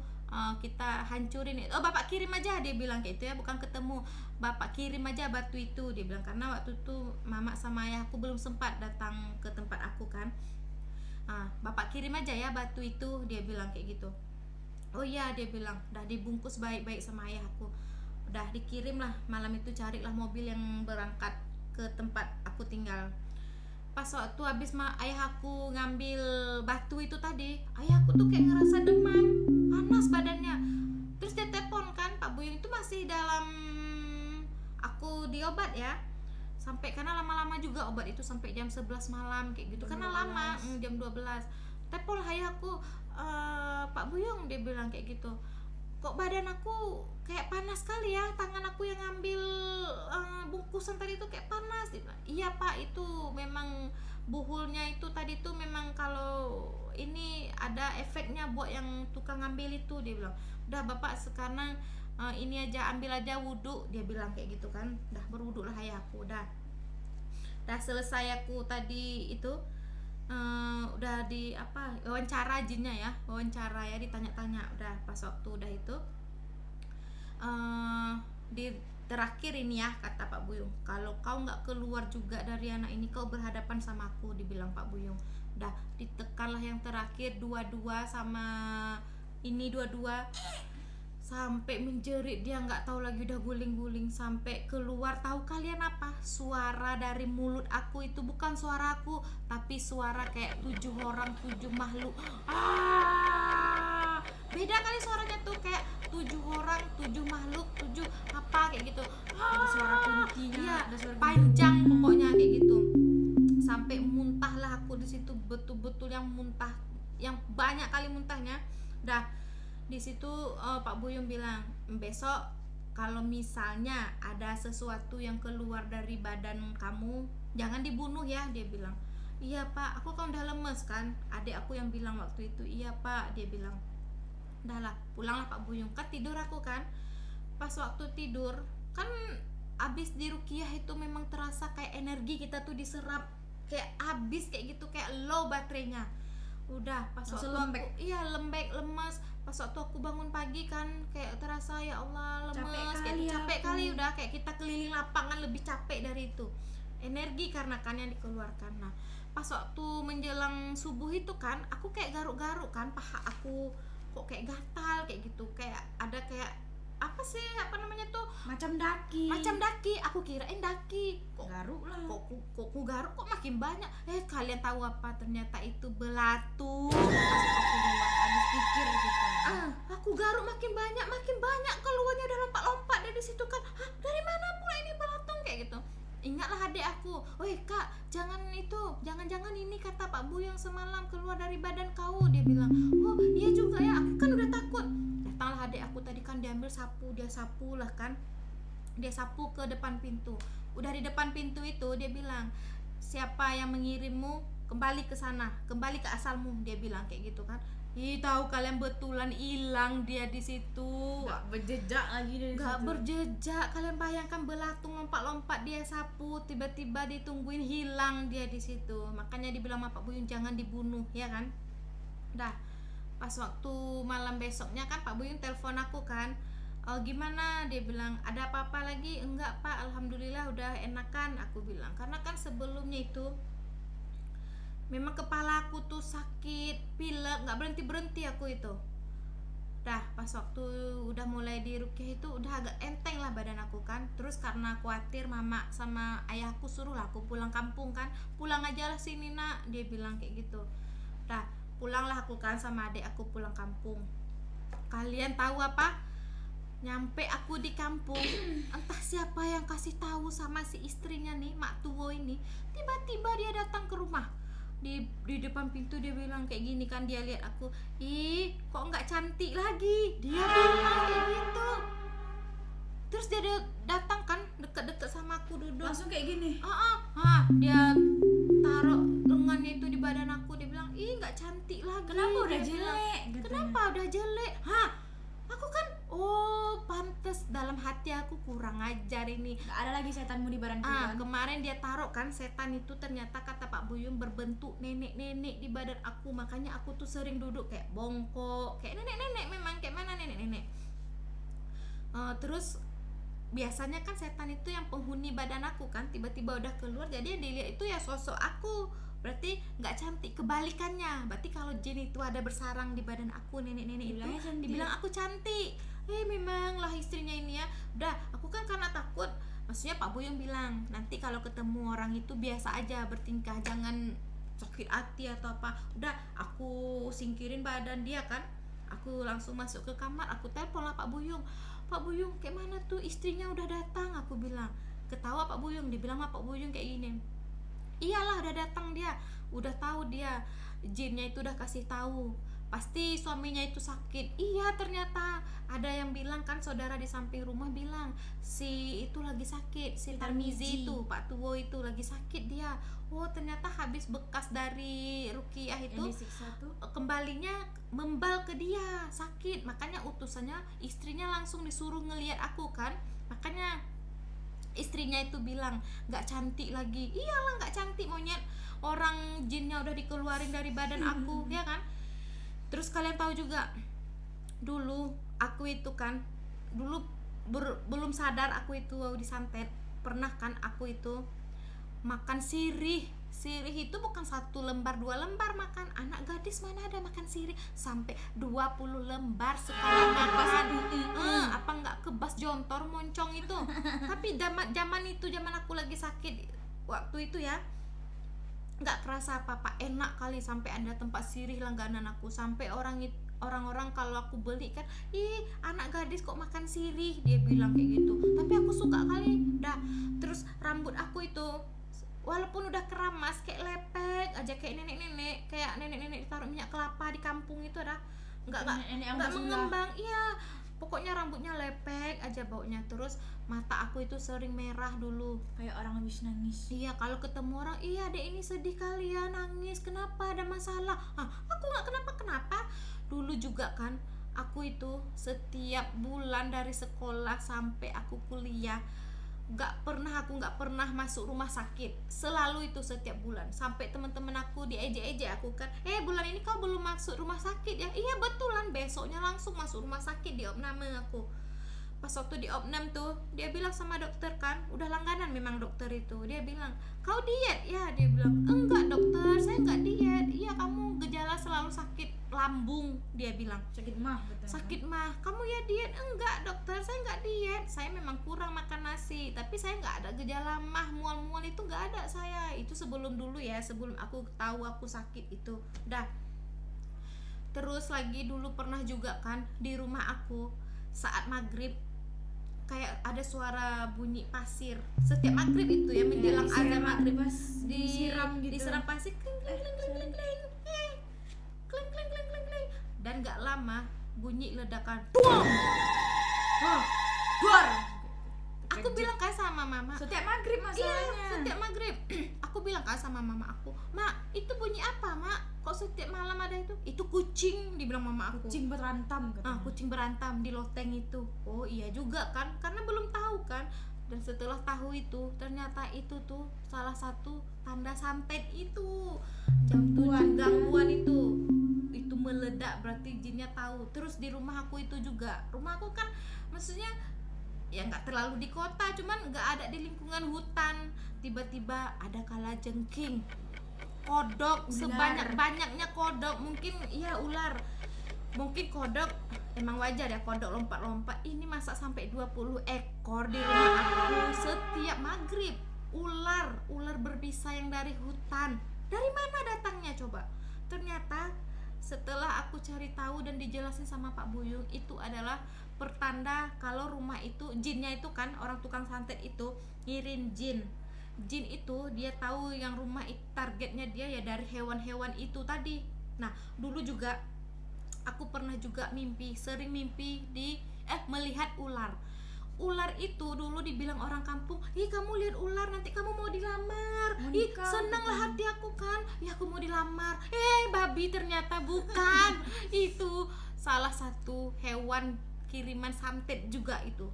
[SPEAKER 2] kita hancurin. Oh bapak kirim aja, dia bilang kayak itu ya, bukan ketemu, bapak kirim aja batu itu, dia bilang. Karena waktu itu mama sama ayahku belum sempat datang ke tempat aku kan. Bapak kirim aja ya batu itu, dia bilang kayak gitu. Oh iya, dia bilang udah dibungkus baik-baik sama ayahku, udah dikirim lah. Malam itu carilah mobil yang berangkat ke tempat aku tinggal. Pas waktu habis ayah aku ngambil batu itu tadi, ayahku tuh kayak ngerasa demam, panas badannya. Terus dia telepon kan, Pak Buyung itu masih dalam aku diobat ya, sampai karena lama-lama juga obat itu sampai jam 11 malam kayak gitu, karena lama. Jam 12 telepon ayahku, Pak Buyung, dia bilang kayak gitu, kok badan aku kayak panas sekali ya, tangan aku yang ngambil bungkusan tadi itu kayak panas. Iya Pak, itu memang buhulnya itu tadi tuh memang kalau ini ada efeknya buat yang tukang ngambil itu, dia bilang. Udah bapak sekarang ini aja, ambil aja wudhu, dia bilang kayak gitu kan. Dah berwudhu lah ayahku. Dah selesai aku tadi itu udah di wawancara jinnya ya, ditanya-tanya. Udah pas waktu udah itu di terakhir ini ya, kata Pak Buyung, kalau kau nggak keluar juga dari anak ini, kau berhadapan sama aku, dibilang Pak Buyung. Udah ditekanlah yang terakhir, dua-dua sama ini, dua-dua sampai menjerit, dia nggak tahu lagi, udah guling-guling sampai keluar. Tahu kalian apa? Suara dari mulut aku itu bukan suara aku, tapi suara kayak 7 orang, 7 makhluk. Beda kali suaranya tuh, kayak 7 orang, 7 makhluk, 7 apa kayak gitu.
[SPEAKER 1] Ada suara kuntinya,
[SPEAKER 2] Iya,
[SPEAKER 1] ada suara
[SPEAKER 2] panjang pokoknya kayak gitu. Sampai muntahlah aku di situ, betul-betul yang muntah, yang banyak kali muntahnya. Dah di situ Pak Buyung bilang, besok kalau misalnya ada sesuatu yang keluar dari badan kamu, jangan dibunuh ya, dia bilang. Iya Pak, aku kan udah lemes kan, adik aku yang bilang waktu itu. Iya Pak, dia bilang. Udah lah, pulanglah Pak Buyung, kan tidur aku kan. Pas waktu tidur kan abis di ruqyah itu memang terasa kayak energi kita tuh diserap, kayak abis kayak gitu, kayak low baterainya. Udah pas waktu
[SPEAKER 1] lembek.
[SPEAKER 2] lembek, lemas. Pas waktu aku bangun pagi kan kayak terasa ya Allah lemes, capek kali, udah kayak kita keliling lapangan lebih capek dari itu. Energi karena kan yang dikeluarkan. Nah, pas waktu menjelang subuh itu kan aku kayak garuk-garuk kan, paha aku kok kayak gatal kayak gitu, kayak ada kayak apa sih, apa namanya tuh,
[SPEAKER 1] macam daki.
[SPEAKER 2] Aku kirain daki, kok
[SPEAKER 1] Garuk lah.
[SPEAKER 2] kok ku garuk kok makin banyak. Kalian tahu apa, ternyata itu belatu. Habis pikir kita, aku garuk makin banyak keluarnya, udah lompat-lompat dari situ kan. Dari mana pula ini belatung kayak gitu. Ingatlah adik aku, woi kak, jangan ini kata Pak Buyung semalam keluar dari badan kau, dia bilang. Oh iya juga ya, aku kan udah takut. Datanglah adik aku tadi kan, diambil sapu, dia sapu lah kan, dia sapu ke depan pintu. Udah di depan pintu itu dia bilang, siapa yang mengirimmu, kembali ke sana, kembali ke asalmu, dia bilang kayak gitu kan. Tahu kalian, betulan hilang dia di situ.
[SPEAKER 1] Nggak berjejak lagi dari
[SPEAKER 2] Nggak
[SPEAKER 1] situ.
[SPEAKER 2] berjejak. Kalian bayangkan, belatung lompat-lompat, dia sapu, tiba-tiba ditungguin, hilang dia di situ. Makanya dibilang sama Pak Buyung jangan dibunuh, ya kan. Dah pas waktu malam besoknya kan Pak Buyung telepon aku kan, gimana, dia bilang, ada apa-apa lagi? Enggak Pak, alhamdulillah udah enakan, aku bilang. Karena kan sebelumnya itu memang kepala aku tuh sakit, pilek, nggak berhenti aku itu. Dah pas waktu udah mulai di ruqyah itu udah agak enteng lah badan aku kan. Terus karena khawatir mama sama ayahku suruh lah aku pulang kampung kan, pulang aja lah sini nak, dia bilang kayak gitu. Dah pulanglah aku kan sama adik aku pulang kampung. Kalian tahu apa? Nyampe aku di kampung, entah siapa yang kasih tahu sama si istrinya nih, Mak Tuwo ini, tiba-tiba dia datang ke rumah. Di depan pintu dia bilang kayak gini kan, dia lihat aku, ih kok nggak cantik lagi, dia bilang kayak gitu. dia taruh lengannya itu di badan aku, dia bilang, ih nggak cantik lagi.
[SPEAKER 1] Kenapa udah
[SPEAKER 2] Dia bilang,
[SPEAKER 1] jelek? Katanya.
[SPEAKER 2] kenapa udah jelek? Hah, aku kan, oh pantes, dalam hati aku kurang ajar ini.
[SPEAKER 1] Gak ada lagi setanmu di badanku kan?
[SPEAKER 2] Kemarin dia taruh kan setan itu, ternyata kata Pak Buyung berbentuk nenek-nenek di badan aku. Makanya aku tuh sering duduk kayak bongkok, kayak nenek-nenek, memang kayak mana nenek-nenek. Terus biasanya kan setan itu yang penghuni badan aku kan, tiba-tiba udah keluar, jadi yang dilihat itu ya sosok aku, berarti nggak cantik. Kebalikannya, berarti kalau jin itu ada bersarang di badan aku, nenek-nenek itu
[SPEAKER 1] Dibilangnya cantik.
[SPEAKER 2] dibilang aku cantik. Memang lah istrinya ini ya. Udah, aku kan karena takut, maksudnya Pak Buyung bilang, nanti kalau ketemu orang itu biasa aja bertingkah, jangan sakit hati atau apa. Udah, aku singkirin badan dia kan, aku langsung masuk ke kamar, aku telepon lah Pak Buyung. Pak Buyung, kayak mana tuh istrinya udah datang? Aku bilang. Ketawa Pak Buyung, dibilang sama Pak Buyung kayak gini, iyalah udah datang dia, udah tahu dia, jinnya itu udah kasih tahu, pasti suaminya itu sakit. Iya, ternyata ada yang bilang kan, saudara di samping rumah bilang si itu lagi sakit, si Tarmizi itu, Pak Tuwo itu lagi sakit dia. Oh, ternyata habis bekas dari ruqyah itu
[SPEAKER 1] Yang disiksa tuh.
[SPEAKER 2] kembalinya membal ke dia, sakit. Makanya utusannya istrinya langsung disuruh ngelihat aku kan, makanya istrinya itu bilang nggak cantik lagi. Iyalah nggak cantik monyet, orang jinnya udah dikeluarin dari badan aku, ya kan. Terus kalian tahu juga, dulu aku itu kan, dulu belum sadar aku itu disantet, pernah kan aku itu makan sirih. Sirih itu bukan 1 lembar 2 lembar makan, anak gadis mana ada makan sirih sampai 20 lembar sekali makan. Apa nggak kebas jontor moncong itu. Tapi zaman itu, zaman aku lagi sakit waktu itu ya, nggak kerasa apa-apa, enak kali, sampai ada tempat sirih langganan aku, sampai orang-orang kalau aku beli kan, ih anak gadis kok makan sirih, dia bilang kayak gitu. Tapi aku suka kali. Dah, terus rambut aku itu walaupun udah keramas kayak lepek aja, kayak nenek-nenek, kayak nenek-nenek ditaruh minyak kelapa di kampung itu, dah nggak mengembang. Iya, pokoknya rambutnya lepek aja baunya. Terus mata aku itu sering merah dulu,
[SPEAKER 1] Kayak orang habis nangis.
[SPEAKER 2] iya, kalau ketemu orang, iya adek ini sedih kali ya, nangis, kenapa, ada masalah? Aku nggak kenapa-kenapa. Dulu juga kan, aku itu setiap bulan dari sekolah sampai aku kuliah, nggak pernah masuk rumah sakit, selalu itu setiap bulan, sampai teman-teman aku diejek-ejek aku kan, bulan ini kau belum masuk rumah sakit ya. Iya betulan, besoknya langsung masuk rumah sakit di opname aku. Pas waktu di opnam tuh, dia bilang sama dokter kan, udah langganan memang dokter itu, dia bilang, kau diet ya? Dia bilang, enggak dokter, saya enggak diet. Iya, kamu gejala selalu sakit lambung, dia bilang.
[SPEAKER 1] Sakit mah katanya.
[SPEAKER 2] Sakit mah, kamu ya diet? Enggak dokter, saya enggak diet, saya memang kurang makan nasi, tapi saya enggak ada gejala mah, mual-mual itu enggak ada saya. Itu sebelum dulu ya, sebelum aku tahu aku sakit itu. Dah. Terus lagi dulu pernah juga kan, di rumah aku saat maghrib kayak ada suara bunyi pasir setiap maghrib itu ya, menjelang azan maghrib,
[SPEAKER 1] disiram gitu.
[SPEAKER 2] disiram pasir, kling kling kling kling kling kling kling kling kling kling kling, dan gak lama bunyi ledakan, duang.
[SPEAKER 1] Duar.
[SPEAKER 2] Aku bilang kan sama mama,
[SPEAKER 1] Setiap maghrib masalahnya.
[SPEAKER 2] iya setiap maghrib. Aku bilang kan sama mama aku, mak itu bunyi apa mak, kok setiap malam ada itu kucing, dibilang mama aku.
[SPEAKER 1] Kucing berantam katanya.
[SPEAKER 2] Kucing berantam di loteng itu. Oh iya juga kan, karena belum tahu kan. Dan setelah tahu itu, ternyata itu tuh salah satu tanda santet itu. Jam 7 gangguan itu meledak, berarti jinnya tahu. Terus di rumah aku itu juga, rumah aku kan maksudnya ya nggak terlalu di kota, cuman nggak ada di lingkungan hutan. Tiba-tiba ada kalajengking, kodok, sebanyak-banyaknya kodok, mungkin iya ular, mungkin kodok, emang wajar ya kodok lompat-lompat. Ini masa sampai 20 ekor di rumah aku setiap maghrib. Ular berbisa yang dari hutan. Dari mana datangnya coba? Ternyata setelah aku cari tahu dan dijelasin sama Pak Buyung, itu adalah pertanda kalau rumah itu, jinnya itu kan, orang tukang santet itu ngirim jin itu dia tahu yang rumah itu targetnya dia ya dari hewan-hewan itu tadi. Nah dulu juga aku pernah juga sering mimpi melihat ular itu dulu dibilang orang kampung, ih kamu lihat ular nanti kamu mau dilamar,
[SPEAKER 1] Mau
[SPEAKER 2] ih
[SPEAKER 1] nikah,
[SPEAKER 2] senanglah
[SPEAKER 1] gitu.
[SPEAKER 2] hati aku kan, ya aku mau dilamar. Babi ternyata bukan. Itu salah satu hewan kiriman santet juga itu.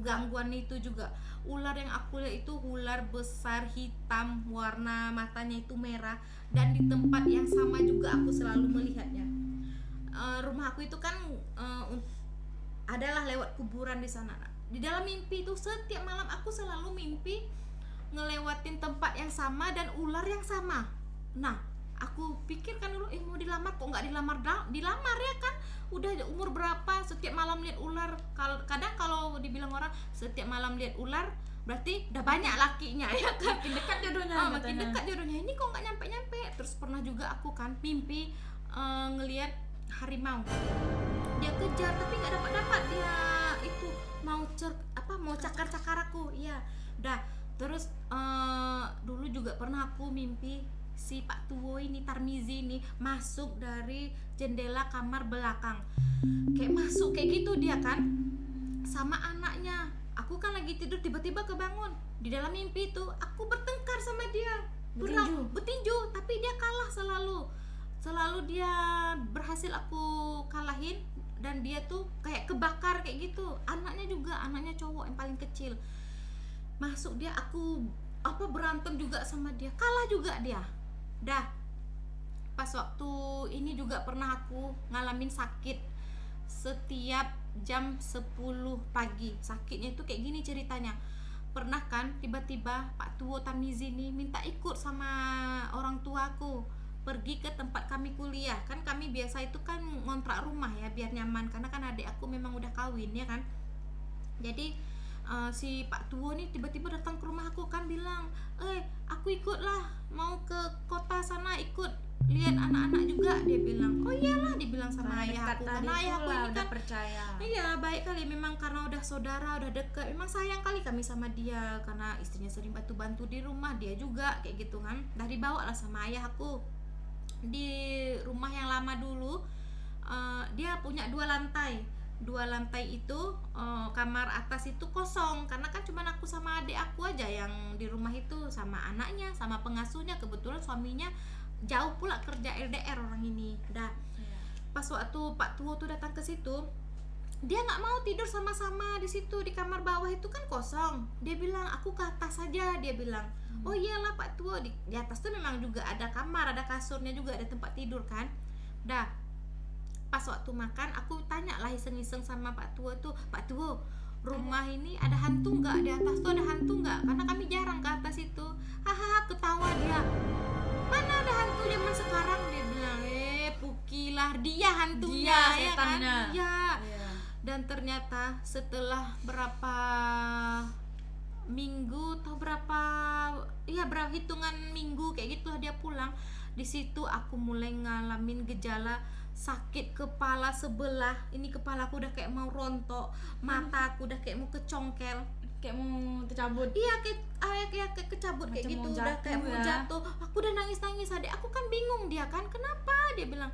[SPEAKER 2] Gangguan itu juga. Ular yang aku lihat itu ular besar hitam, warna matanya itu merah, dan di tempat yang sama juga aku selalu melihatnya. Rumah aku itu kan adalah lewat kuburan di sana. Di dalam mimpi itu setiap malam aku selalu mimpi ngelewatin tempat yang sama dan ular yang sama. Nah, aku pikirkan dulu, mau dilamar kok nggak dilamar ya kan? Udah umur berapa setiap malam lihat ular? Kadang kalau dibilang orang setiap malam lihat ular berarti udah banyak lakinya ya kan?
[SPEAKER 1] Makin dekat jodohnya.
[SPEAKER 2] Makin dekat jodohnya. Ini kok nggak nyampe. Terus pernah juga aku kan mimpi ngelihat harimau. Dia kejar tapi nggak dapat. Dia itu mau cakar aku. Iya. Udah. Terus dulu juga pernah aku mimpi si Pak Tuwo ini, Tarmizi ini masuk dari jendela kamar belakang. Kayak masuk kayak gitu dia kan. Sama anaknya. Aku kan lagi tidur tiba-tiba kebangun. Di dalam mimpi itu aku bertengkar sama dia. Bertinju, tapi dia kalah selalu. Selalu dia berhasil aku kalahin dan dia tuh kayak kebakar kayak gitu. Anaknya cowok yang paling kecil. Masuk dia, aku berantem juga sama dia, kalah juga dia. Dah. Pas waktu ini juga pernah aku ngalamin sakit setiap jam 10 pagi. Sakitnya itu kayak gini ceritanya. Pernah kan tiba-tiba Pak Tuwo Tamizi ini minta ikut sama orang tuaku pergi ke tempat kami kuliah. Kan kami biasa itu kan ngontrak rumah ya biar nyaman, karena kan adik aku memang udah kawin ya kan. Jadi si Pak Tuwo nih tiba-tiba datang ke rumah aku kan bilang, aku ikutlah, mau ke kota sana ikut lihat anak-anak juga. Dia bilang, oh iyalah, dibilang sama ayah aku, karena ayah aku ini kan
[SPEAKER 1] percaya.
[SPEAKER 2] iya baik kali, memang karena udah saudara, udah deket, memang sayang kali kami sama dia, karena istrinya sering bantu-bantu di rumah, dia juga kayak gitu kan. Dah dibawa lah sama ayah aku di rumah yang lama dulu. Dia punya 2 lantai. 2 lantai itu kamar atas itu kosong karena kan cuma aku sama adik aku aja yang di rumah itu, sama anaknya, sama pengasuhnya. Kebetulan suaminya jauh pula kerja LDR orang ini. Dah pas waktu Pak Tuwo tuh datang ke situ, dia nggak mau tidur sama-sama di situ, di kamar bawah itu kan kosong. Dia bilang aku ke atas saja. Dia bilang, oh iyalah Pak Tuwo, di atas tuh memang juga ada kamar, ada kasurnya juga, ada tempat tidur kan. Dah pas waktu makan aku tanya lah iseng-iseng sama Pak Tuwo tuh, Pak Tuwo, rumah ini ada hantu nggak? Di atas tuh ada hantu nggak? Karena kami jarang ke atas itu. Hahaha, ketawa dia. Mana ada hantu zaman sekarang? Dia bilang, pukilah dia hantunya,
[SPEAKER 1] Dia
[SPEAKER 2] ya kan?
[SPEAKER 1] setannya.
[SPEAKER 2] Iya. Dan ternyata setelah berapa minggu atau berapa hitungan minggu kayak gitu dia pulang. Di situ aku mulai ngalamin gejala sakit kepala sebelah. Ini kepala aku udah kayak mau rontok, mata aku udah kayak mau kecongkel,
[SPEAKER 1] Kayak mau tercabut.
[SPEAKER 2] iya kayak kecabut kayak
[SPEAKER 1] Macam
[SPEAKER 2] gitu,
[SPEAKER 1] mau
[SPEAKER 2] udah kayak
[SPEAKER 1] jatuh
[SPEAKER 2] mau
[SPEAKER 1] ya.
[SPEAKER 2] jatuh. Aku udah nangis adik aku kan bingung, dia kan kenapa, dia bilang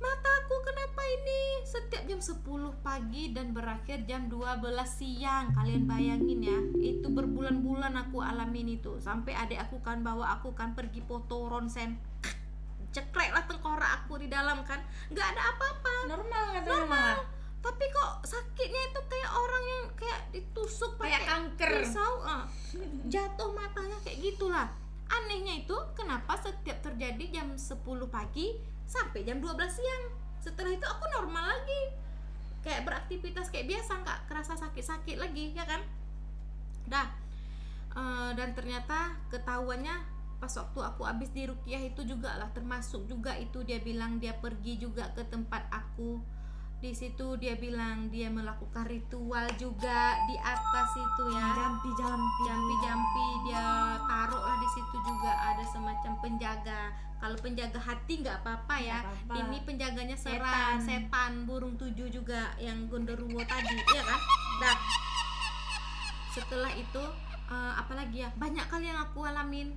[SPEAKER 2] mataku kenapa ini setiap jam 10 pagi dan berakhir jam 12 siang. Kalian bayangin ya, itu berbulan-bulan aku alamin itu. Sampai adik aku kan bawa aku kan pergi foto ronsen, cekrek lah tengkorak aku di dalam kan, nggak ada apa-apa,
[SPEAKER 1] Normal katanya malah.
[SPEAKER 2] tapi kok sakitnya itu kayak orang yang kayak ditusuk
[SPEAKER 1] Kayak
[SPEAKER 2] pakai
[SPEAKER 1] kanker.
[SPEAKER 2] pisau, jatuh matanya kayak gitulah. Anehnya itu kenapa setiap terjadi jam 10 pagi sampai jam 12 siang. Setelah itu aku normal lagi, kayak beraktivitas kayak biasa, nggak kerasa sakit-sakit lagi ya kan. Dah dan ternyata ketahuannya pas waktu aku habis di ruqyah itu juga lah, termasuk juga itu dia bilang dia pergi juga ke tempat aku. Di situ dia bilang dia melakukan ritual juga di atas itu ya. Jampi dia taruh lah di situ juga, ada semacam penjaga. Kalau penjaga hati nggak apa-apa ya.
[SPEAKER 1] Nggak apa-apa.
[SPEAKER 2] Ini penjaganya
[SPEAKER 1] Setan.
[SPEAKER 2] setan burung 7 juga yang gondoruo tadi, ya kan? Dah. Setelah itu apalagi ya? Banyak kali yang aku alamin.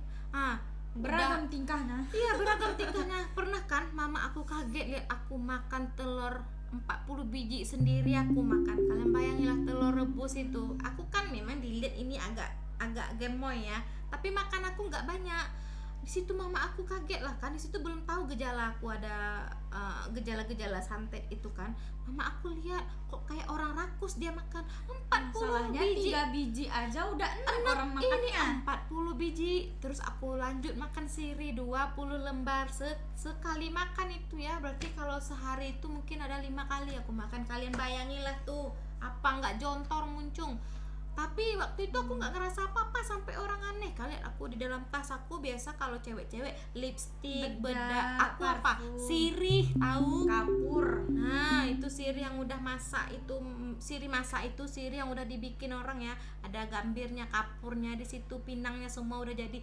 [SPEAKER 1] Beragam tingkahnya.
[SPEAKER 2] Iya, beragam tingkahnya. Pernah kan mama aku kaget lihat aku makan telur 40 biji sendiri aku makan. Kalian bayangin lah, telur rebus mampus itu. Aku kan memang dilihat ini agak gemoy ya, tapi makan aku nggak banyak. Di situ mama aku kaget lah kan, di situ belum tahu gejala aku ada gejala-gejala santet itu kan. Mama aku lihat kok kayak orang rakus dia makan 40
[SPEAKER 1] Masalahnya
[SPEAKER 2] biji.
[SPEAKER 1] 3 biji aja udah enak
[SPEAKER 2] Enak,
[SPEAKER 1] orang
[SPEAKER 2] ini
[SPEAKER 1] makannya.
[SPEAKER 2] 40 biji. Terus aku lanjut makan siri 20 lembar sekali makan itu ya. Berarti kalau sehari itu mungkin ada 5 kali aku makan. Kalian bayangilah tuh, apa nggak jontor muncung. Tapi waktu itu aku nggak ngerasa apa-apa sampai orang aneh. Kalian aku di dalam tas aku biasa kalau cewek-cewek lipstick, bedak, aku apa?
[SPEAKER 1] parfum,
[SPEAKER 2] Sirih, tahu?
[SPEAKER 1] kapur.
[SPEAKER 2] Nah, itu sirih yang udah masak itu, sirih masak itu sirih yang udah dibikin orang ya. Ada gambirnya, kapurnya di situ, pinangnya semua udah jadi.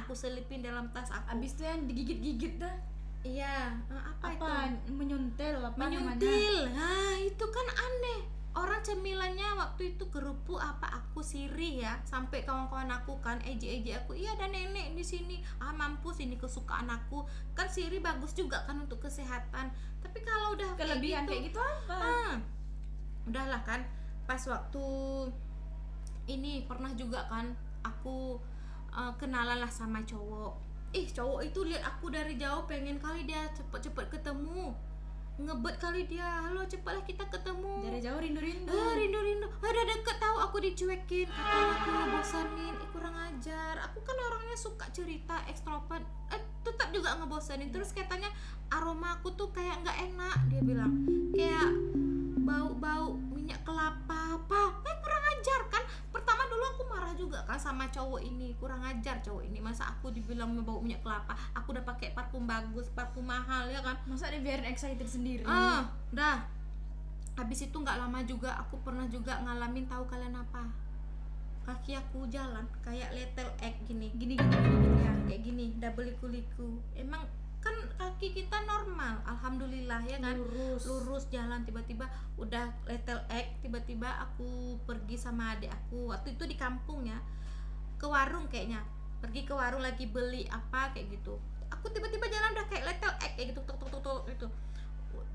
[SPEAKER 2] Aku selipin dalam tas aku.
[SPEAKER 1] Abis itu yang digigit-gigit dah.
[SPEAKER 2] Iya, apa itu?
[SPEAKER 1] Menyuntil apa namanya?
[SPEAKER 2] Menyuntil. Nah, itu kan aneh. Orang cemilannya waktu itu kerupuk apa aku sirih ya, sampai kawan-kawan aku kan eje aku, iya ada nenek di sini. Mampus, ini kesukaan aku. Kan sirih bagus juga kan untuk kesehatan. Tapi kalau udah
[SPEAKER 1] Kelebihan kayak gitu apa?
[SPEAKER 2] Udahlah kan. Pas waktu ini pernah juga kan aku kenalan lah sama cowok. Cowok itu lihat aku dari jauh, pengen kali dia cepet-cepet ketemu, ngebet kali dia, halo cepatlah kita ketemu.
[SPEAKER 1] Dari jauh rindu-rindu.
[SPEAKER 2] Rindu udah deket tahu aku dicuekin, katanya aku ngebosanin. Kurang ajar, aku kan orangnya suka cerita, ekstrovert, tetap juga ngebosanin. Terus katanya aroma aku tuh kayak nggak enak, dia bilang kayak bau minyak kelapa apa. Kurang ajar kan. Pertama dulu aku marah juga kan sama cowok ini, kurang ajar cowok ini, masa aku dibilang bau minyak kelapa. Aku udah pakai parfum bagus, parfum mahal ya kan.
[SPEAKER 1] Masa dibiarin excited sendiri?
[SPEAKER 2] Dah. Habis itu nggak lama juga aku pernah juga ngalamin, tahu kalian apa? Kaki aku jalan kayak little egg gini ya, kayak gini, double liku-liku. Emang kan kaki kita normal, alhamdulillah ya kan, lurus jalan. Tiba-tiba udah little egg. Tiba-tiba aku pergi sama adik aku waktu itu di kampung ya, ke warung kayaknya, pergi ke warung lagi beli apa kayak gitu. Aku tiba-tiba jalan udah kayak little egg kayak gitu, tok gitu.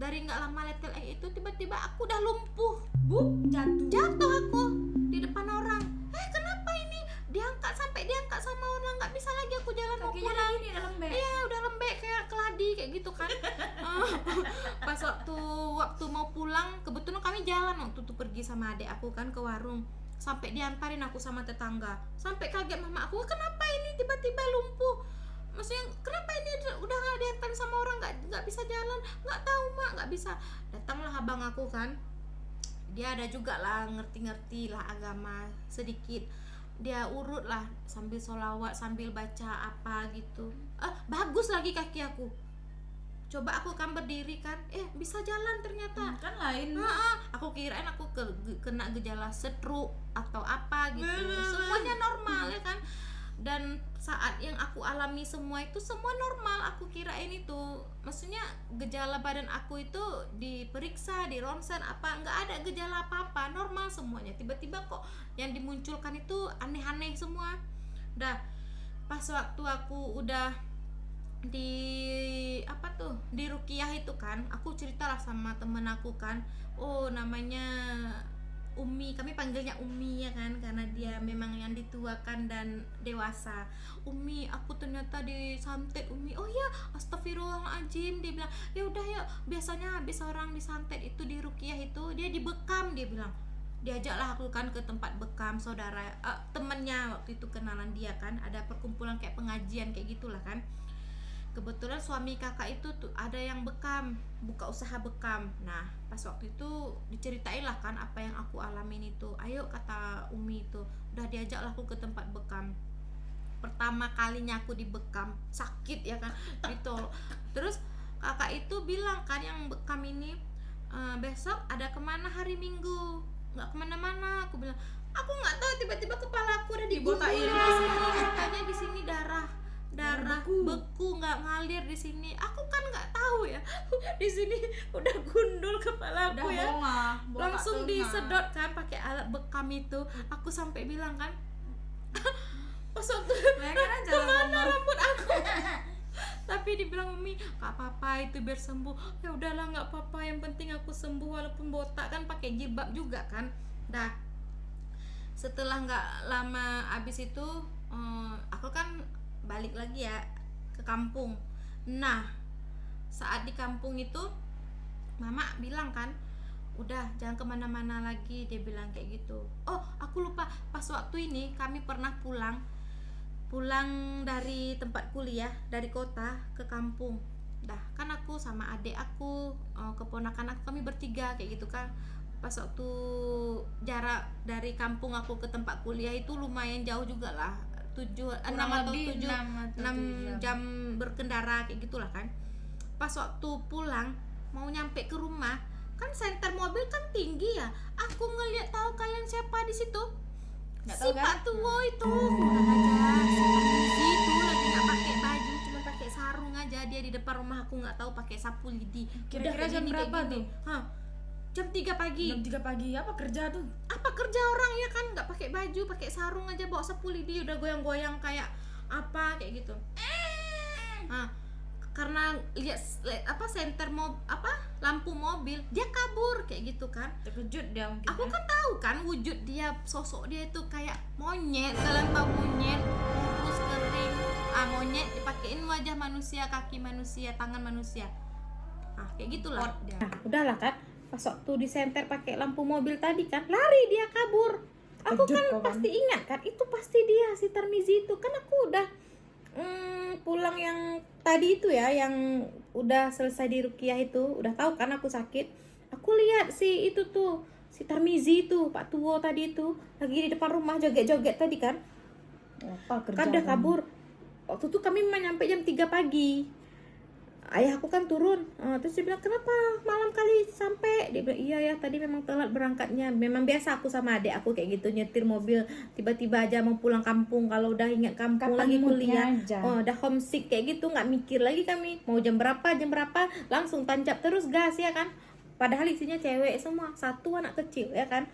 [SPEAKER 2] Dari nggak lama little egg itu tiba-tiba aku udah lumpuh, jatuh aku di depan orang. Kenapa ini? Diangkat sama orang, nggak bisa lagi aku jalan mau
[SPEAKER 1] Kakinya
[SPEAKER 2] pulang.
[SPEAKER 1] lagi udah lembek.
[SPEAKER 2] Iya, udah lembek kayak keladi kayak gitu kan. Pas waktu mau pulang, kebetulan kami jalan waktu itu pergi sama adik aku kan ke warung. Sampai diantarin aku sama tetangga. Sampai kaget mama aku, kenapa ini tiba-tiba lumpuh? Maksudnya kenapa ini udah nggak diantarin sama orang, nggak bisa jalan? Nggak tahu mak, nggak bisa. Datanglah abang aku kan. Dia ada juga lah, ngerti lah agama sedikit. Dia urut lah sambil sholawat, sambil baca apa gitu. Bagus lagi kaki aku. Coba aku kan berdiri kan, bisa jalan ternyata.
[SPEAKER 1] Kan lain.
[SPEAKER 2] Aku kirain aku kena gejala stroke atau apa gitu. Semuanya normal ya kan. Dan saat yang aku alami semua itu semua normal. Aku kirain itu, maksudnya gejala badan aku itu diperiksa, di ronsen apa, nggak ada gejala apa-apa, normal semuanya. Tiba-tiba kok yang dimunculkan itu aneh-aneh semua. Dah pas waktu aku udah di ruqyah itu kan, aku ceritalah sama temen aku kan, namanya Umi, kami panggilnya Umi ya kan, karena dia memang yang dituakan dan dewasa. Umi, aku ternyata disantet Umi. Oh ya, astagfirullahaladzim. Dia bilang, ya udah ya, biasanya habis orang disantet itu di ruqyah itu dia dibekam, dia bilang. Diajaklah aku kan ke tempat bekam saudara, temennya waktu itu kenalan dia kan, ada perkumpulan kayak pengajian kayak gitulah kan. Kebetulan suami kakak itu tuh ada yang bekam, buka usaha bekam. Nah pas waktu itu diceritain lah kan apa yang aku alamin itu. Ayo kata Umi itu, udah diajaklah aku ke tempat bekam. Pertama kalinya aku dibekam, sakit ya kan, gitu. Terus kakak itu bilang kan yang bekam ini, besok ada kemana hari Minggu? Nggak kemana-mana. Aku bilang, aku nggak tahu, tiba-tiba kepala aku udah dibotain di sini, katanya di sini darah beku nggak ngalir di sini. Aku kan nggak tahu ya, di sini udah gundul kepala aku ya, langsung disedot kan pakai alat bekam itu. Aku sampai bilang kan, pas waktu kemana rambut aku. Tapi dibilang Umi, nggak apa-apa itu biar sembuh. Ya udahlah nggak apa-apa, yang penting aku sembuh walaupun botak kan, pakai jilbab juga kan. Dah setelah nggak lama abis itu aku kan balik lagi ya ke kampung. Nah, saat di kampung itu mama bilang kan, udah jangan kemana-mana lagi, dia bilang kayak gitu. Oh, aku lupa, pas waktu ini kami pernah pulang dari tempat kuliah, dari kota ke kampung. Dah kan aku sama adik aku, keponakan aku, kami bertiga kayak gitu kan. Pas waktu jarak dari kampung aku ke tempat kuliah itu lumayan jauh juga lah, 6 atau 7 jam berkendara kayak gitulah kan. Pas waktu pulang mau nyampe ke rumah kan, senter mobil kan tinggi ya, aku ngeliat, tahu kalian siapa di situ?
[SPEAKER 1] Nggak
[SPEAKER 2] Si
[SPEAKER 1] tahu kan?
[SPEAKER 2] Pak Tuwo itu, kurang ajar, si Tarmizi itu lagi nggak pakai baju, cuma pakai sarung aja, dia di depan rumah aku, nggak tahu pakai sapu lidi.
[SPEAKER 1] Kira-kira
[SPEAKER 2] Udah
[SPEAKER 1] jam
[SPEAKER 2] kayak
[SPEAKER 1] berapa
[SPEAKER 2] gini.
[SPEAKER 1] tuh?
[SPEAKER 2] Hah, jam 3 pagi.
[SPEAKER 1] Jam 3 pagi apa kerja tuh?
[SPEAKER 2] Apa kerja orang ya kan, nggak pakai baju, pakai sarung aja, bawa sapu lidi, udah goyang-goyang kayak apa kayak gitu. Karena lihat senter lampu mobil, dia kabur kayak gitu kan.
[SPEAKER 1] Terkejut dia mungkin.
[SPEAKER 2] Aku kan tahu kan wujud dia, sosok dia itu kayak monyet, kalian tahu monyet, kurus kering, monyet dipakein wajah manusia, kaki manusia, tangan manusia, kayak gitulah.
[SPEAKER 3] Nah, udahlah kan, pas waktu di senter pakai lampu mobil tadi kan, lari dia kabur. Aku
[SPEAKER 1] Kejut
[SPEAKER 3] kan
[SPEAKER 1] kok kan.
[SPEAKER 3] pasti ingat kan, itu pasti dia si Tarmizi itu. Kan aku udah pulang yang tadi itu ya, yang udah selesai di ruqyah itu, udah tahu kan aku sakit. Aku lihat si itu tuh, si Tarmizi itu, Pak Tuwo tadi itu lagi di depan rumah joget-joget tadi kan.
[SPEAKER 1] Apa kerja?
[SPEAKER 3] Kan udah kabur. Waktu itu kami nyampe jam 3 pagi. Ayah aku kan turun, terus dia bilang, kenapa malam kali sampai? Dia bilang, iya ya, tadi memang telat berangkatnya. Memang biasa aku sama adik aku kayak gitu, nyetir mobil tiba-tiba aja mau pulang kampung. Kalau udah ingat kampung,
[SPEAKER 1] Kapan
[SPEAKER 3] lagi
[SPEAKER 1] moodnya
[SPEAKER 3] kuliah,
[SPEAKER 1] aja.
[SPEAKER 3] udah homesick kayak gitu, nggak mikir lagi kami mau jam berapa, langsung tancap terus gas ya kan. Padahal isinya cewek semua, satu anak kecil ya kan.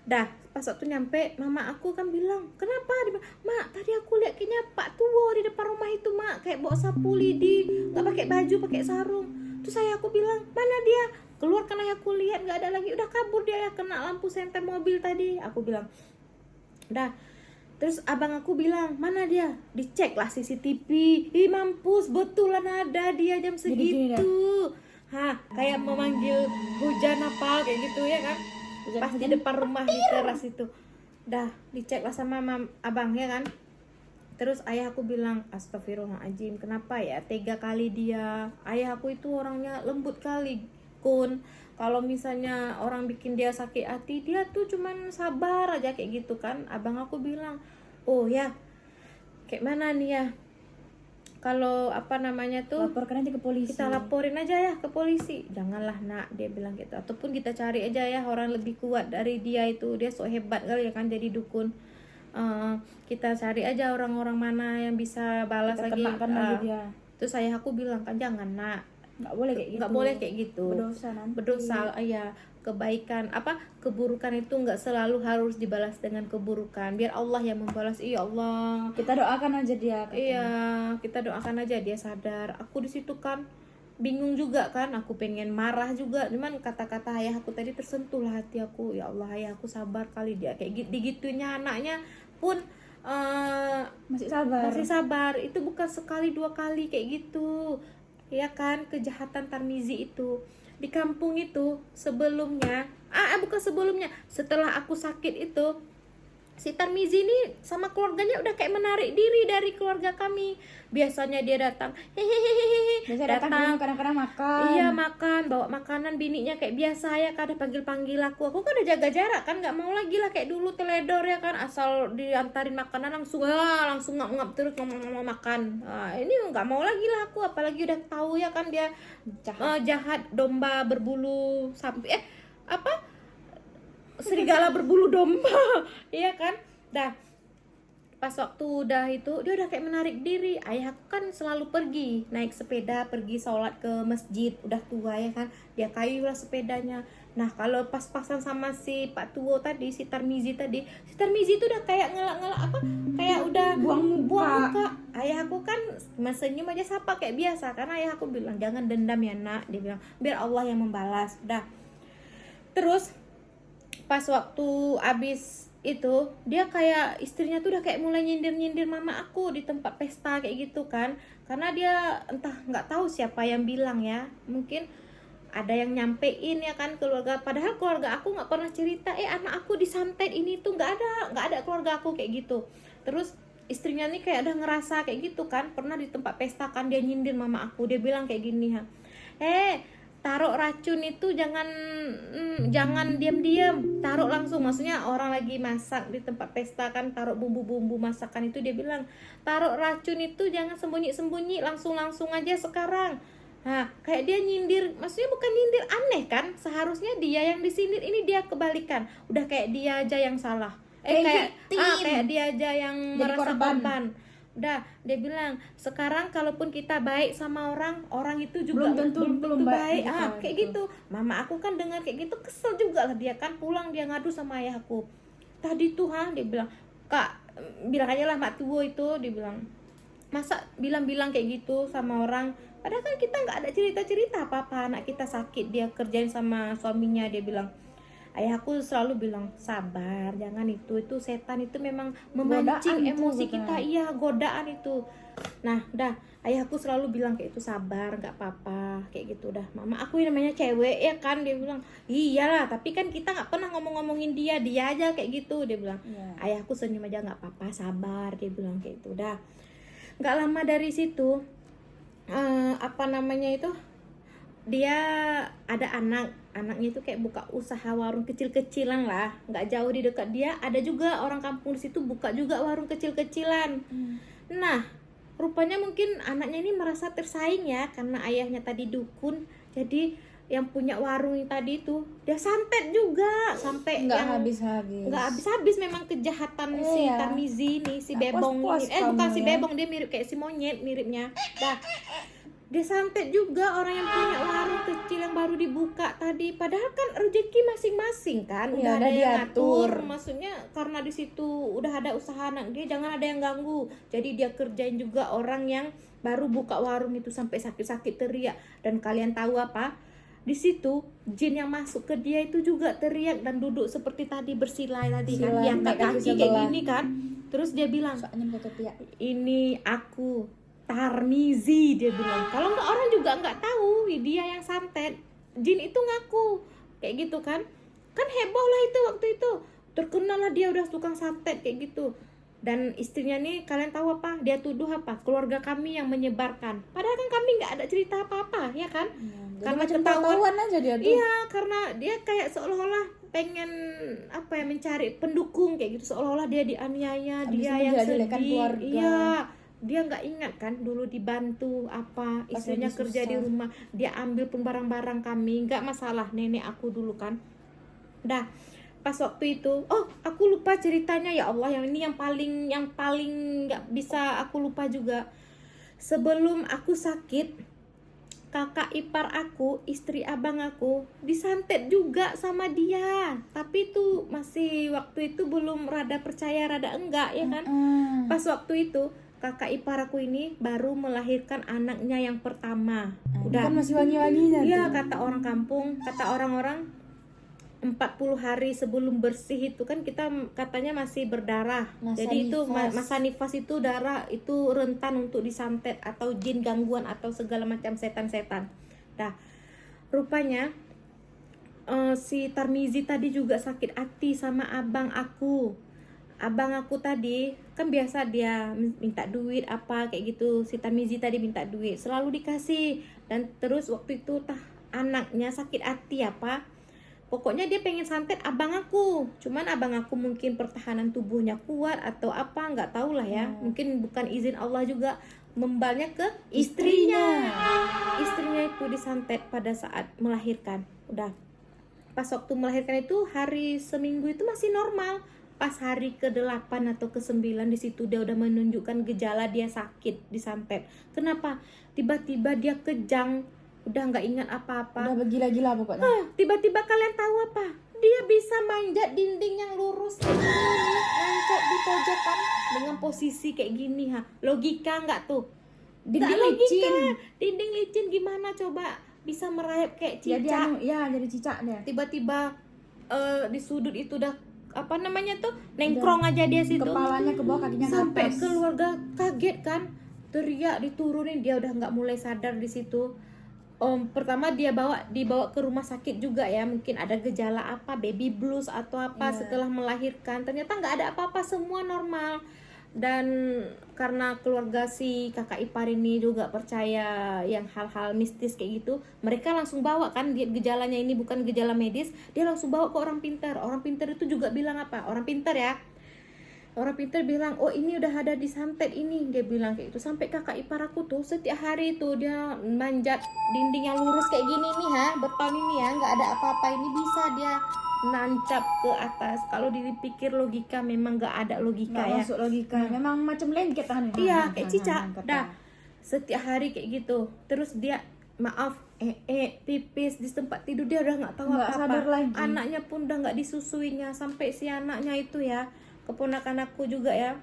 [SPEAKER 3] Dah pas waktu nyampe, mama aku kan bilang, kenapa? Dia bilang, mak tadi aku lihat kayaknya Pak Tuwo di depan rumah itu mak, kayak bawa sapu lidi, nggak pakai baju, pakai sarung. Terus aku bilang, mana dia? Keluar, karena aku lihat nggak ada lagi, udah kabur dia ya, kena lampu senter mobil tadi. Aku bilang, dah. Terus abang aku bilang, mana dia? Dicek lah CCTV. Ih mampus, betulan ada dia jam
[SPEAKER 1] Gini-gini
[SPEAKER 3] segitu. Kayak memanggil hujan apa kayak gitu ya kan. Pas di depan rumah di teras itu. Dah dicek lah sama abang ya kan. Terus ayah aku bilang, astagfirullahaladzim, kenapa ya tega kali dia. Ayah aku itu orangnya lembut kali, Kun. Kalau misalnya orang bikin dia sakit hati, dia tuh cuman sabar aja kayak gitu kan. Abang aku bilang, oh ya, kayak mana nih ya, kalau apa namanya tuh,
[SPEAKER 1] Laporkan aja ke polisi.
[SPEAKER 3] kita laporin aja ya ke polisi. Janganlah nak, dia bilang gitu. Ataupun kita cari aja ya orang lebih kuat dari dia itu. Dia so hebat kali ya kan jadi dukun. Kita cari aja orang-orang mana yang bisa balas
[SPEAKER 1] Kita
[SPEAKER 3] lagi.
[SPEAKER 1] kenakan lagi dia.
[SPEAKER 3] Terus ayah aku bilang kan, jangan nak,
[SPEAKER 1] Nggak boleh kayak gitu.
[SPEAKER 3] nggak boleh kayak gitu.
[SPEAKER 1] Berdosa nanti.
[SPEAKER 3] Berdosa, ya. Kebaikan keburukan itu nggak selalu harus dibalas dengan keburukan. Biar Allah yang membalas. Iya Allah.
[SPEAKER 1] Kita doakan aja dia. katanya.
[SPEAKER 3] Iya, kita doakan aja dia sadar. Aku di situ kan bingung juga kan, aku pengen marah juga, cuman kata-kata ayah aku tadi tersentuh lah hati aku. Ya Allah, ayah aku sabar kali, dia kayak digitunya anaknya pun
[SPEAKER 1] Masih sabar.
[SPEAKER 3] masih sabar. Itu bukan sekali dua kali kayak gitu ya kan, kejahatan Tarmizi itu di kampung itu. Sebelumnya bukan sebelumnya, setelah aku sakit itu, si Tarmizi ini sama keluarganya udah kayak menarik diri dari keluarga kami. Biasanya dia datang,
[SPEAKER 1] Biasa datang kadang-kadang makan.
[SPEAKER 3] iya makan, bawa makanan, bininya kayak biasa ya, kadang panggil aku kan udah jaga jarak kan, nggak mau lagi lah kayak dulu teledor ya kan, asal diantarin makanan langsung ngap-ngap terus mau makan. Ini nggak mau lagi lah aku, apalagi udah tahu ya kan dia jahat, domba berbulu sapi, serigala berbulu domba iya kan. Dah pas waktu udah itu, dia udah kayak menarik diri. Ayah aku kan selalu pergi naik sepeda, pergi sholat ke masjid, udah tua ya kan, dia kayu lah sepedanya. Nah kalau pas-pasan sama si Pak Tuwo tadi, si Tarmizi itu udah kayak ngelak kayak udah
[SPEAKER 1] Buang muka.
[SPEAKER 3] Ayah aku kan senyum aja sapa kayak biasa, karena ayah aku bilang, jangan dendam ya nak, dia bilang, biar Allah yang membalas. Dah terus pas waktu abis itu dia kayak istrinya tuh udah kayak mulai nyindir mama aku di tempat pesta kayak gitu kan, karena dia entah nggak tahu siapa yang bilang ya, mungkin ada yang nyampein ya kan keluarga, padahal keluarga aku nggak pernah cerita anak aku disantet ini tuh, nggak ada keluarga aku kayak gitu. Terus istrinya nih kayak udah ngerasa kayak gitu kan, pernah di tempat pesta kan dia nyindir mama aku, dia bilang kayak gini taruh racun itu jangan diam-diam, taruh langsung. Maksudnya orang lagi masak di tempat pesta kan, taruh bumbu-bumbu masakan itu, dia bilang taruh racun itu jangan sembunyi-sembunyi, langsung aja sekarang. Nah, kayak dia nyindir, maksudnya bukan nyindir, aneh kan? Seharusnya dia yang disindir, ini dia kebalikan. Udah kayak dia aja yang salah. Kayak dia aja yang
[SPEAKER 1] jadi
[SPEAKER 3] merasa
[SPEAKER 1] korban.
[SPEAKER 3] korban. Udah, dia bilang sekarang kalaupun kita baik sama orang itu juga
[SPEAKER 1] Belum tentu baik
[SPEAKER 3] baik.
[SPEAKER 1] kita,
[SPEAKER 3] Kayak gitu. Mama aku kan dengar kayak gitu kesel juga lah dia kan, pulang dia ngadu sama ayahku. Tadi tuh dia bilang, "Kak, bilang aja lah Mak Tuwo itu," dia bilang. Masa bilang kayak gitu sama orang, padahal kan kita nggak ada cerita apa-apa, anak kita sakit dia kerjain sama suaminya. Dia bilang, ayahku selalu bilang sabar, jangan itu setan itu memang memancing
[SPEAKER 1] Godaan
[SPEAKER 3] emosi
[SPEAKER 1] itu,
[SPEAKER 3] kita, iya godaan itu. Nah dah, ayahku selalu bilang kayak itu sabar, nggak apa-apa kayak gitu. Dah mama aku yang namanya cewek ya kan, dia bilang iyalah, tapi kan kita nggak pernah ngomongin dia aja kayak gitu. Dia bilang ayahku senyum aja, nggak apa-apa sabar, dia bilang kayak itu. Dah nggak lama dari situ dia ada anaknya itu kayak buka usaha warung kecil-kecilan lah, nggak jauh di dekat dia ada juga orang kampung di situ buka juga warung kecil-kecilan. Nah rupanya mungkin anaknya ini merasa tersaing ya, karena ayahnya tadi dukun, jadi yang punya warung tadi itu dia santet juga sampai
[SPEAKER 1] Nggak habis-habis
[SPEAKER 3] memang kejahatan si
[SPEAKER 1] Iya.
[SPEAKER 3] Tarmizi nih, si
[SPEAKER 1] Nggak
[SPEAKER 3] Bebong
[SPEAKER 1] puas-puas
[SPEAKER 3] ini. Bukan
[SPEAKER 1] kamu
[SPEAKER 3] si
[SPEAKER 1] ya.
[SPEAKER 3] Bebong, dia mirip kayak si monyet miripnya. Dah dia santet juga orang yang punya warung kecil yang baru dibuka tadi, padahal kan rezeki masing-masing kan,
[SPEAKER 1] Iya,
[SPEAKER 3] udah ada
[SPEAKER 1] udah
[SPEAKER 3] yang
[SPEAKER 1] diatur.
[SPEAKER 3] ngatur. Maksudnya karena di situ udah ada usaha anak dia, jangan ada yang ganggu, jadi dia kerjain juga orang yang baru buka warung itu sampai sakit-sakit teriak. Dan kalian tahu apa, di situ jin yang masuk ke dia itu juga teriak dan duduk seperti tadi bersilai tadi kan,
[SPEAKER 1] Silai,
[SPEAKER 3] yang
[SPEAKER 1] naik kaki
[SPEAKER 3] kaki kayak
[SPEAKER 1] sebelah.
[SPEAKER 3] gini kan. Terus dia bilang,
[SPEAKER 1] soalnya ke pihak
[SPEAKER 3] ini aku Tarmizi, dia bilang. Kalau nggak orang juga nggak tahu dia yang santet, jin itu ngaku kayak gitu kan heboh lah itu waktu itu, terkenal lah dia udah tukang santet kayak gitu. Dan istrinya nih kalian tahu apa dia tuduh apa, keluarga kami yang menyebarkan, padahal kan kami nggak ada cerita apa-apa ya kan. Karena
[SPEAKER 1] macam
[SPEAKER 3] ketahuan
[SPEAKER 1] tahuan aja dia tuh.
[SPEAKER 3] iya, karena dia kayak seolah-olah pengen mencari pendukung kayak gitu, seolah-olah dia dianiaya,
[SPEAKER 1] Habis
[SPEAKER 3] dia
[SPEAKER 1] itu
[SPEAKER 3] yang
[SPEAKER 1] menjelek-jelekan
[SPEAKER 3] sedih.
[SPEAKER 1] keluarga.
[SPEAKER 3] Iya, dia nggak ingat kan dulu dibantu apa,
[SPEAKER 1] Pas
[SPEAKER 3] istrinya
[SPEAKER 1] lagi
[SPEAKER 3] kerja di
[SPEAKER 1] susah.
[SPEAKER 3] rumah, dia ambil pun barang-barang kami, nggak masalah nenek aku dulu kan. Dah pas waktu itu, aku lupa ceritanya, ya Allah, yang ini yang paling nggak bisa aku lupa juga. Sebelum aku sakit, kakak ipar aku, istri abang aku, disantet juga sama dia. Tapi itu masih waktu itu belum rada percaya rada enggak ya kan. Pas waktu itu kakak ipar aku ini baru melahirkan anaknya yang pertama.
[SPEAKER 1] Udah kan masih wangi-wanginya
[SPEAKER 3] Iya,
[SPEAKER 1] tuh.
[SPEAKER 3] kata orang kampung, kata orang-orang 40 hari sebelum bersih itu kan kita katanya masih berdarah.
[SPEAKER 1] Masa
[SPEAKER 3] Jadi itu
[SPEAKER 1] nifas.
[SPEAKER 3] masa nifas itu darah itu rentan untuk disantet atau jin gangguan atau segala macam setan-setan. Nah, rupanya si Tarmizi tadi juga sakit hati sama abang aku. Abang aku tadi kan biasa dia minta duit apa kayak gitu. Si Tarmizi tadi minta duit, selalu dikasih. Dan terus waktu itu anaknya sakit hati apa, pokoknya dia pengen santet abang aku. Cuman abang aku mungkin pertahanan tubuhnya kuat atau apa, nggak tahu lah ya. Mungkin bukan izin Allah juga, membalnya ke istrinya. Istrinya itu disantet pada saat melahirkan. Udah pas waktu melahirkan itu hari seminggu itu masih normal. Pas hari ke-8 atau ke-9 di situ dia udah menunjukkan gejala dia sakit disantet. Kenapa? Tiba-tiba dia kejang, udah nggak ingat apa-apa.
[SPEAKER 1] Udah bergila-gila pokoknya.
[SPEAKER 3] Tiba-tiba kalian tahu apa? Dia bisa manjat dinding yang lurus kayak gini, nancep di pojokan dengan posisi kayak gini. Logika nggak tuh?
[SPEAKER 1] Dinding
[SPEAKER 3] Nggak logika.
[SPEAKER 1] licin.
[SPEAKER 3] Dinding licin gimana coba bisa merayap kayak
[SPEAKER 1] Jadi
[SPEAKER 3] cicak?
[SPEAKER 1] jadi cicak dia.
[SPEAKER 3] Tiba-tiba di sudut itu udah apa namanya tuh nengkrong aja dia situ,
[SPEAKER 1] Kepalanya ke bawah, kakinya ke
[SPEAKER 3] sampai
[SPEAKER 1] atas.
[SPEAKER 3] keluarga kaget kan, teriak, diturunin, dia udah nggak mulai sadar di situ. Pertama dia dibawa ke rumah sakit juga ya, mungkin ada gejala apa, baby blues atau apa. Setelah melahirkan ternyata nggak ada apa-apa, semua normal. Dan karena keluarga si kakak ipar ini juga percaya yang hal-hal mistis kayak gitu, mereka langsung bawa kan, dia gejalanya ini bukan gejala medis, dia langsung bawa ke orang pintar. Orang pintar itu juga bilang apa, orang pintar ya, orang pintar bilang, oh ini udah ada di santet ini, dia bilang kayak itu. Sampai kakak ipar aku tuh setiap hari itu dia manjat dinding yang lurus kayak gini nih beton ini ya, nggak ada apa-apa, ini bisa dia nancap ke atas. Kalau dipikir logika memang nggak ada logika
[SPEAKER 1] Nggak
[SPEAKER 3] ya,
[SPEAKER 1] masuk logika. Memang macam lengket kan.
[SPEAKER 3] iya kayak cicak. Dah setiap hari kayak gitu. Terus dia maaf pipis di tempat tidur, dia udah nggak tahu
[SPEAKER 1] Nggak sadar
[SPEAKER 3] apa-apa.
[SPEAKER 1] lagi.
[SPEAKER 3] Anaknya pun udah nggak disusuinya. Sampai si anaknya itu ya, keponakan aku juga ya,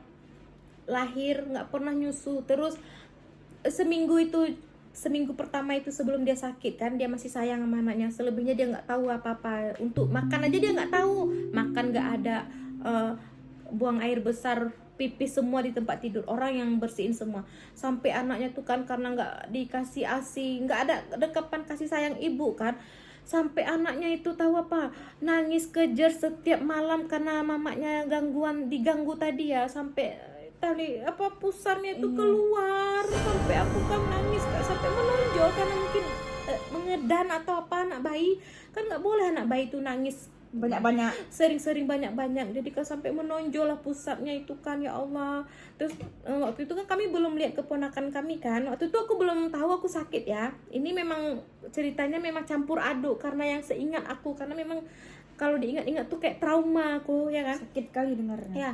[SPEAKER 3] lahir nggak pernah nyusu. Terus seminggu pertama itu sebelum dia sakit kan, dia masih sayang sama anaknya. Selebihnya dia nggak tahu apa-apa. Untuk makan aja dia nggak tahu, makan nggak ada, buang air besar, pipis semua di tempat tidur, orang yang bersihin semua. Sampai anaknya tuh kan karena nggak dikasih ASI, nggak ada dekapan kasih sayang ibu kan, sampai anaknya itu tahu apa, nangis kejer setiap malam karena mamanya diganggu tadi ya, sampai tali apa pusarnya itu keluar. Sampai aku kan nangis sampai menonjol karena mungkin mengedan atau apa, anak bayi kan nggak boleh anak bayi itu nangis
[SPEAKER 1] Banyak-banyak.
[SPEAKER 3] sering-sering banyak-banyak, jadi kan sampai menonjol lah pusatnya itu kan, ya Allah. Terus waktu itu kan kami belum lihat keponakan kami kan, waktu itu aku belum tahu aku sakit ya. Ini memang ceritanya memang campur aduk karena yang seingat aku, karena memang kalau diingat-ingat tuh kayak trauma aku ya kan.
[SPEAKER 1] Sakit kali dengarnya.
[SPEAKER 3] Ya,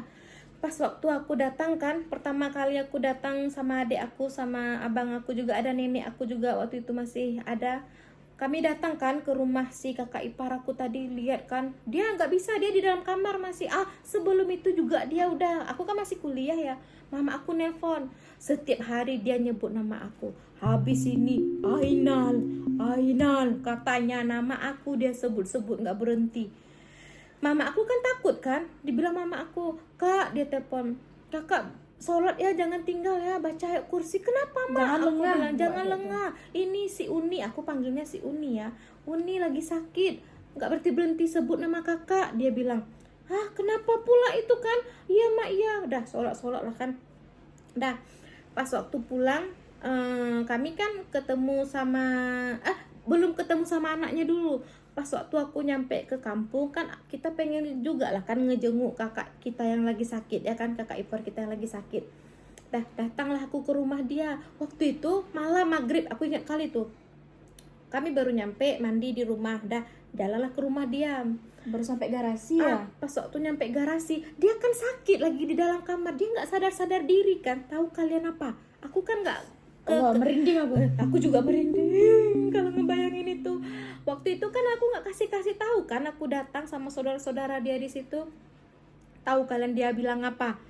[SPEAKER 3] pas waktu aku datang kan, pertama kali aku datang sama adik aku, sama abang aku juga ada, nenek aku juga waktu itu masih ada. Kami datang kan ke rumah si kakak ipar aku tadi, lihat kan, dia nggak bisa, dia di dalam kamar masih. Sebelum itu juga dia udah, aku kan masih kuliah ya, mama aku nelpon, setiap hari dia nyebut nama aku. Habis ini Ainal, katanya nama aku dia sebut-sebut nggak berhenti. Mama aku kan takut kan, dibilang mama aku, kak, dia telepon, kakak sholat ya, jangan tinggal ya, baca ayat kursi. Kenapa mak?
[SPEAKER 1] Jangan
[SPEAKER 3] Aku
[SPEAKER 1] lengah.
[SPEAKER 3] bilang, jangan
[SPEAKER 1] Buat
[SPEAKER 3] lengah. Ini si Uni, aku panggilnya si Uni ya, Uni lagi sakit, nggak berhenti sebut nama kakak. Dia bilang, kenapa pula itu kan? Iya mak, iya. Udah sholat lah kan. Dah pas waktu pulang, kami kan ketemu sama belum ketemu sama anaknya dulu. Pas waktu aku nyampe ke kampung kan, kita pengen juga lah kan ngejenguk kakak kita yang lagi sakit ya kan, kakak ipar kita yang lagi sakit. Datanglah aku ke rumah dia. Waktu itu malam maghrib, aku ingat kali tuh, kami baru nyampe mandi di rumah, jalanlah ke rumah dia.
[SPEAKER 1] Baru sampai garasi ya.
[SPEAKER 3] Pas waktu nyampe garasi, dia kan sakit lagi di dalam kamar, dia nggak sadar diri kan. Tahu kalian apa? Aku kan nggak
[SPEAKER 1] Merinding aku.
[SPEAKER 3] juga merinding kalau ngebayangin itu. Waktu itu kan aku nggak kasih tahu kan, aku datang sama saudara-saudara dia di situ. Tahu kalian dia bilang apa?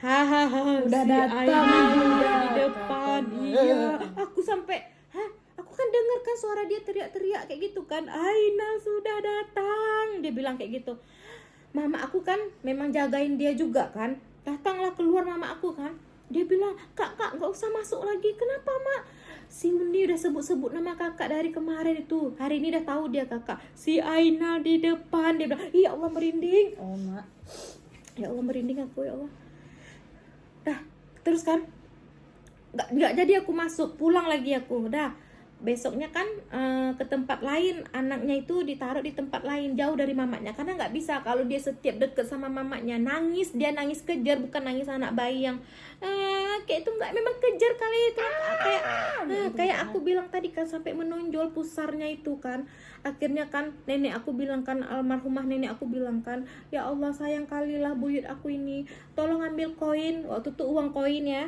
[SPEAKER 3] Hahaha,
[SPEAKER 1] Udah
[SPEAKER 3] si
[SPEAKER 1] datang,
[SPEAKER 3] Ainal
[SPEAKER 1] udah
[SPEAKER 3] di depan. Iya, aku sampai aku kan dengar kan suara dia teriak-teriak kayak gitu kan, Ainal sudah datang, dia bilang kayak gitu. Mama aku kan memang jagain dia juga kan, datanglah keluar mama aku kan. Dia bilang, kak nggak usah masuk lagi. Kenapa mak? Si Uni udah sebut-sebut nama kakak dari kemarin itu, hari ini udah tahu dia kakak. Si Ainal di depan. Dia bilang, ya Allah merinding.
[SPEAKER 1] Oh mak.
[SPEAKER 3] Ya Allah merinding aku, ya Allah. Terus kan nggak jadi aku masuk, pulang lagi aku. Besoknya kan ke tempat lain, anaknya itu ditaruh di tempat lain jauh dari mamanya, karena nggak bisa kalau dia setiap deket sama mamanya nangis, dia nangis kejar, bukan nangis anak bayi yang kayak itu, nggak, memang kejar kali itu, kayak aku bilang tadi kan, sampai menonjol pusarnya itu kan. Akhirnya kan nenek aku bilang kan, almarhumah nenek aku bilang kan, ya Allah sayang kali lah buyut aku ini, tolong ambil koin, waktu itu uang koin ya.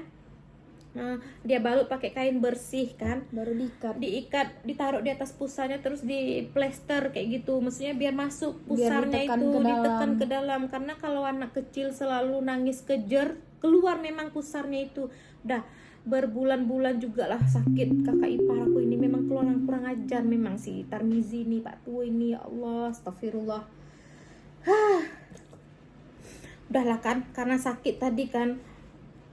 [SPEAKER 3] Dia balut pakai kain bersih kan,
[SPEAKER 1] Baru
[SPEAKER 3] diikat, ditaruh di atas pusarnya, terus di plester kayak gitu, maksudnya biar masuk
[SPEAKER 1] Biar
[SPEAKER 3] pusarnya
[SPEAKER 1] ditekan
[SPEAKER 3] itu
[SPEAKER 1] ke dalam.
[SPEAKER 3] ditekan ke dalam, karena kalau anak kecil selalu nangis kejer, keluar memang pusarnya itu. Berbulan-bulan juga lah sakit kakak ipar aku ini, memang kurang ajar memang si Tarmizi ini, Pak Tua ini, ya Allah, astagfirullah. udahlah kan, karena sakit tadi kan,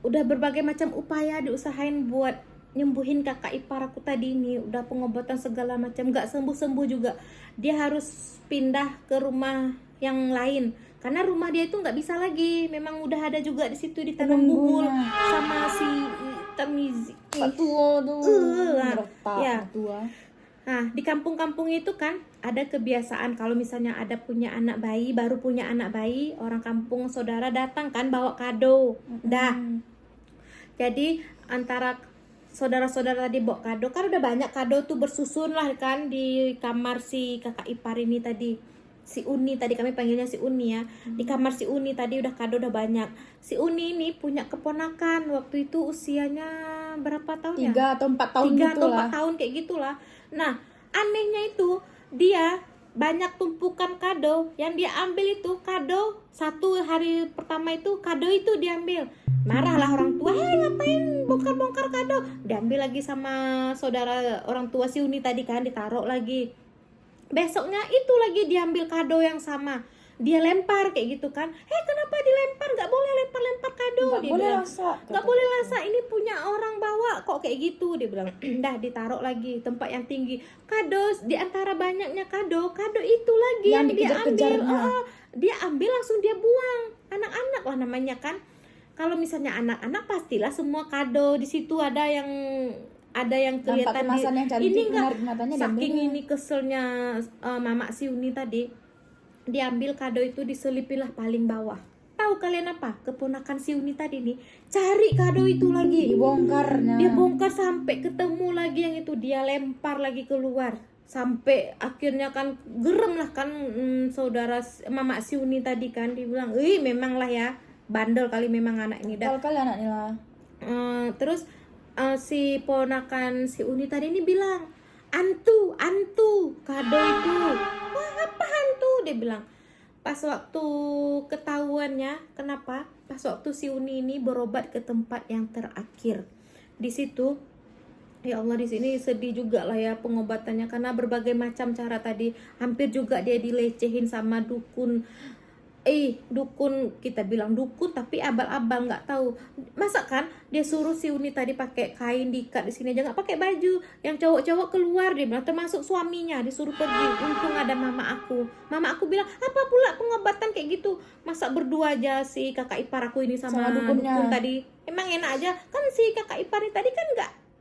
[SPEAKER 3] udah berbagai macam upaya diusahain buat nyembuhin kakak ipar aku tadi ini, udah pengobatan segala macam nggak sembuh juga. Dia harus pindah ke rumah yang lain karena rumah dia itu nggak bisa lagi, memang udah ada juga di situ ditanam buhul sama si Tamizi.
[SPEAKER 1] Pak tua tuh. Meretak,
[SPEAKER 3] Ya.
[SPEAKER 1] Pak tua.
[SPEAKER 3] Nah, di kampung-kampung itu kan ada kebiasaan kalau misalnya ada punya anak bayi, baru punya anak bayi, orang kampung saudara datang kan bawa kado. Dah. Jadi antara saudara-saudara tadi bawa kado, kan udah banyak kado tuh bersusun lah kan di kamar si kakak ipar ini tadi. Si Uni tadi, kami panggilnya si Uni ya. Di kamar si Uni tadi udah kado udah banyak. Si Uni ini punya keponakan, waktu itu usianya berapa tahun ya?
[SPEAKER 1] 3 atau 4 tahun
[SPEAKER 3] 3
[SPEAKER 1] gitu
[SPEAKER 3] atau 4
[SPEAKER 1] lah.
[SPEAKER 3] tahun kayak gitulah. Nah, anehnya itu dia banyak tumpukan kado yang dia ambil itu kado satu hari pertama itu kado itu diambil. Marahlah orang tua, ngapain bongkar-bongkar kado? Diambil lagi sama saudara orang tua si Uni tadi kan, ditaruh lagi. Besoknya itu lagi diambil kado yang sama, dia lempar kayak gitu kan. Kenapa dilempar? Nggak boleh lempar-lempar kado.
[SPEAKER 1] Nggak
[SPEAKER 3] Dia
[SPEAKER 1] boleh
[SPEAKER 3] bilang,
[SPEAKER 1] rasa.
[SPEAKER 3] nggak boleh rasa, ini punya orang bawa kok kayak gitu. Dia bilang, dah ditaruh lagi tempat yang tinggi. Kado di antara banyaknya kado itu lagi
[SPEAKER 1] Yang
[SPEAKER 3] yang dia ambil.
[SPEAKER 1] dikejar-kejarnya.
[SPEAKER 3] Dia ambil langsung dia buang. Anak-anak lah namanya kan. Kalau misalnya anak-anak pastilah semua kado di situ ada yang
[SPEAKER 1] Nampak
[SPEAKER 3] kelihatan
[SPEAKER 1] kemasan yang cantik,
[SPEAKER 3] ini enggak,
[SPEAKER 1] menarik matanya,
[SPEAKER 3] saking
[SPEAKER 1] diambil.
[SPEAKER 3] ini keselnya mama si Uni tadi, diambil kado itu diselipilah paling bawah. Tahu kalian apa? Keponakan si Uni tadi nih cari kado itu lagi,
[SPEAKER 1] Dibongkarnya.
[SPEAKER 3] dia bongkar sampai ketemu lagi yang itu, dia lempar lagi keluar sampai akhirnya kan gerem lah kan saudara mama si Uni tadi kan, dibilang, memang lah ya bandel kali memang anak ini dah.
[SPEAKER 1] Kalau kali anaknya lah.
[SPEAKER 3] Terus si ponakan si Uni tadi ini bilang, antu kado itu. Wah, apa hantu? Dia bilang. Pas waktu ketahuannya, kenapa? Pas waktu si Uni ini berobat ke tempat yang terakhir. Di situ, ya Allah, di sini sedih juga lah ya pengobatannya karena berbagai macam cara tadi. Hampir juga dia dilecehin sama dukun. Dukun, kita bilang dukun tapi abal-abal, nggak tahu. Masa kan dia suruh si Uni tadi pakai kain diikat di sini aja, nggak pakai baju. Yang cowok-cowok keluar, dia bilang, termasuk suaminya disuruh pergi. Untung ada mama aku bilang, apa pula pengobatan kayak gitu, masa berdua aja si kakak ipar aku ini sama
[SPEAKER 1] dukunnya.
[SPEAKER 3] dukun tadi. Emang enak aja kan, si kakak ipar ini tadi kan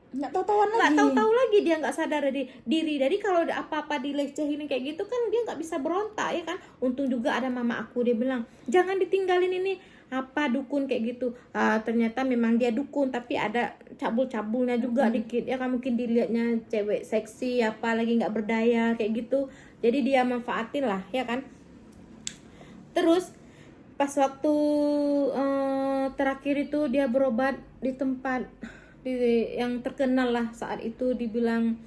[SPEAKER 1] Nggak tahu-tahuan
[SPEAKER 3] nggak
[SPEAKER 1] lagi.
[SPEAKER 3] tahu-tahu lagi, dia nggak sadar diri. Jadi kalau ada apa-apa dilecehin kayak gitu kan dia nggak bisa berontak ya kan. Untung juga ada mama aku, dia bilang jangan ditinggalin ini apa dukun kayak gitu. Ternyata memang dia dukun tapi ada cabul-cabulnya juga dikit ya kan, mungkin dilihatnya cewek seksi apa lagi nggak berdaya kayak gitu, jadi dia manfaatin lah ya kan. Terus pas waktu terakhir itu dia berobat di tempat yang terkenal lah saat itu, dibilang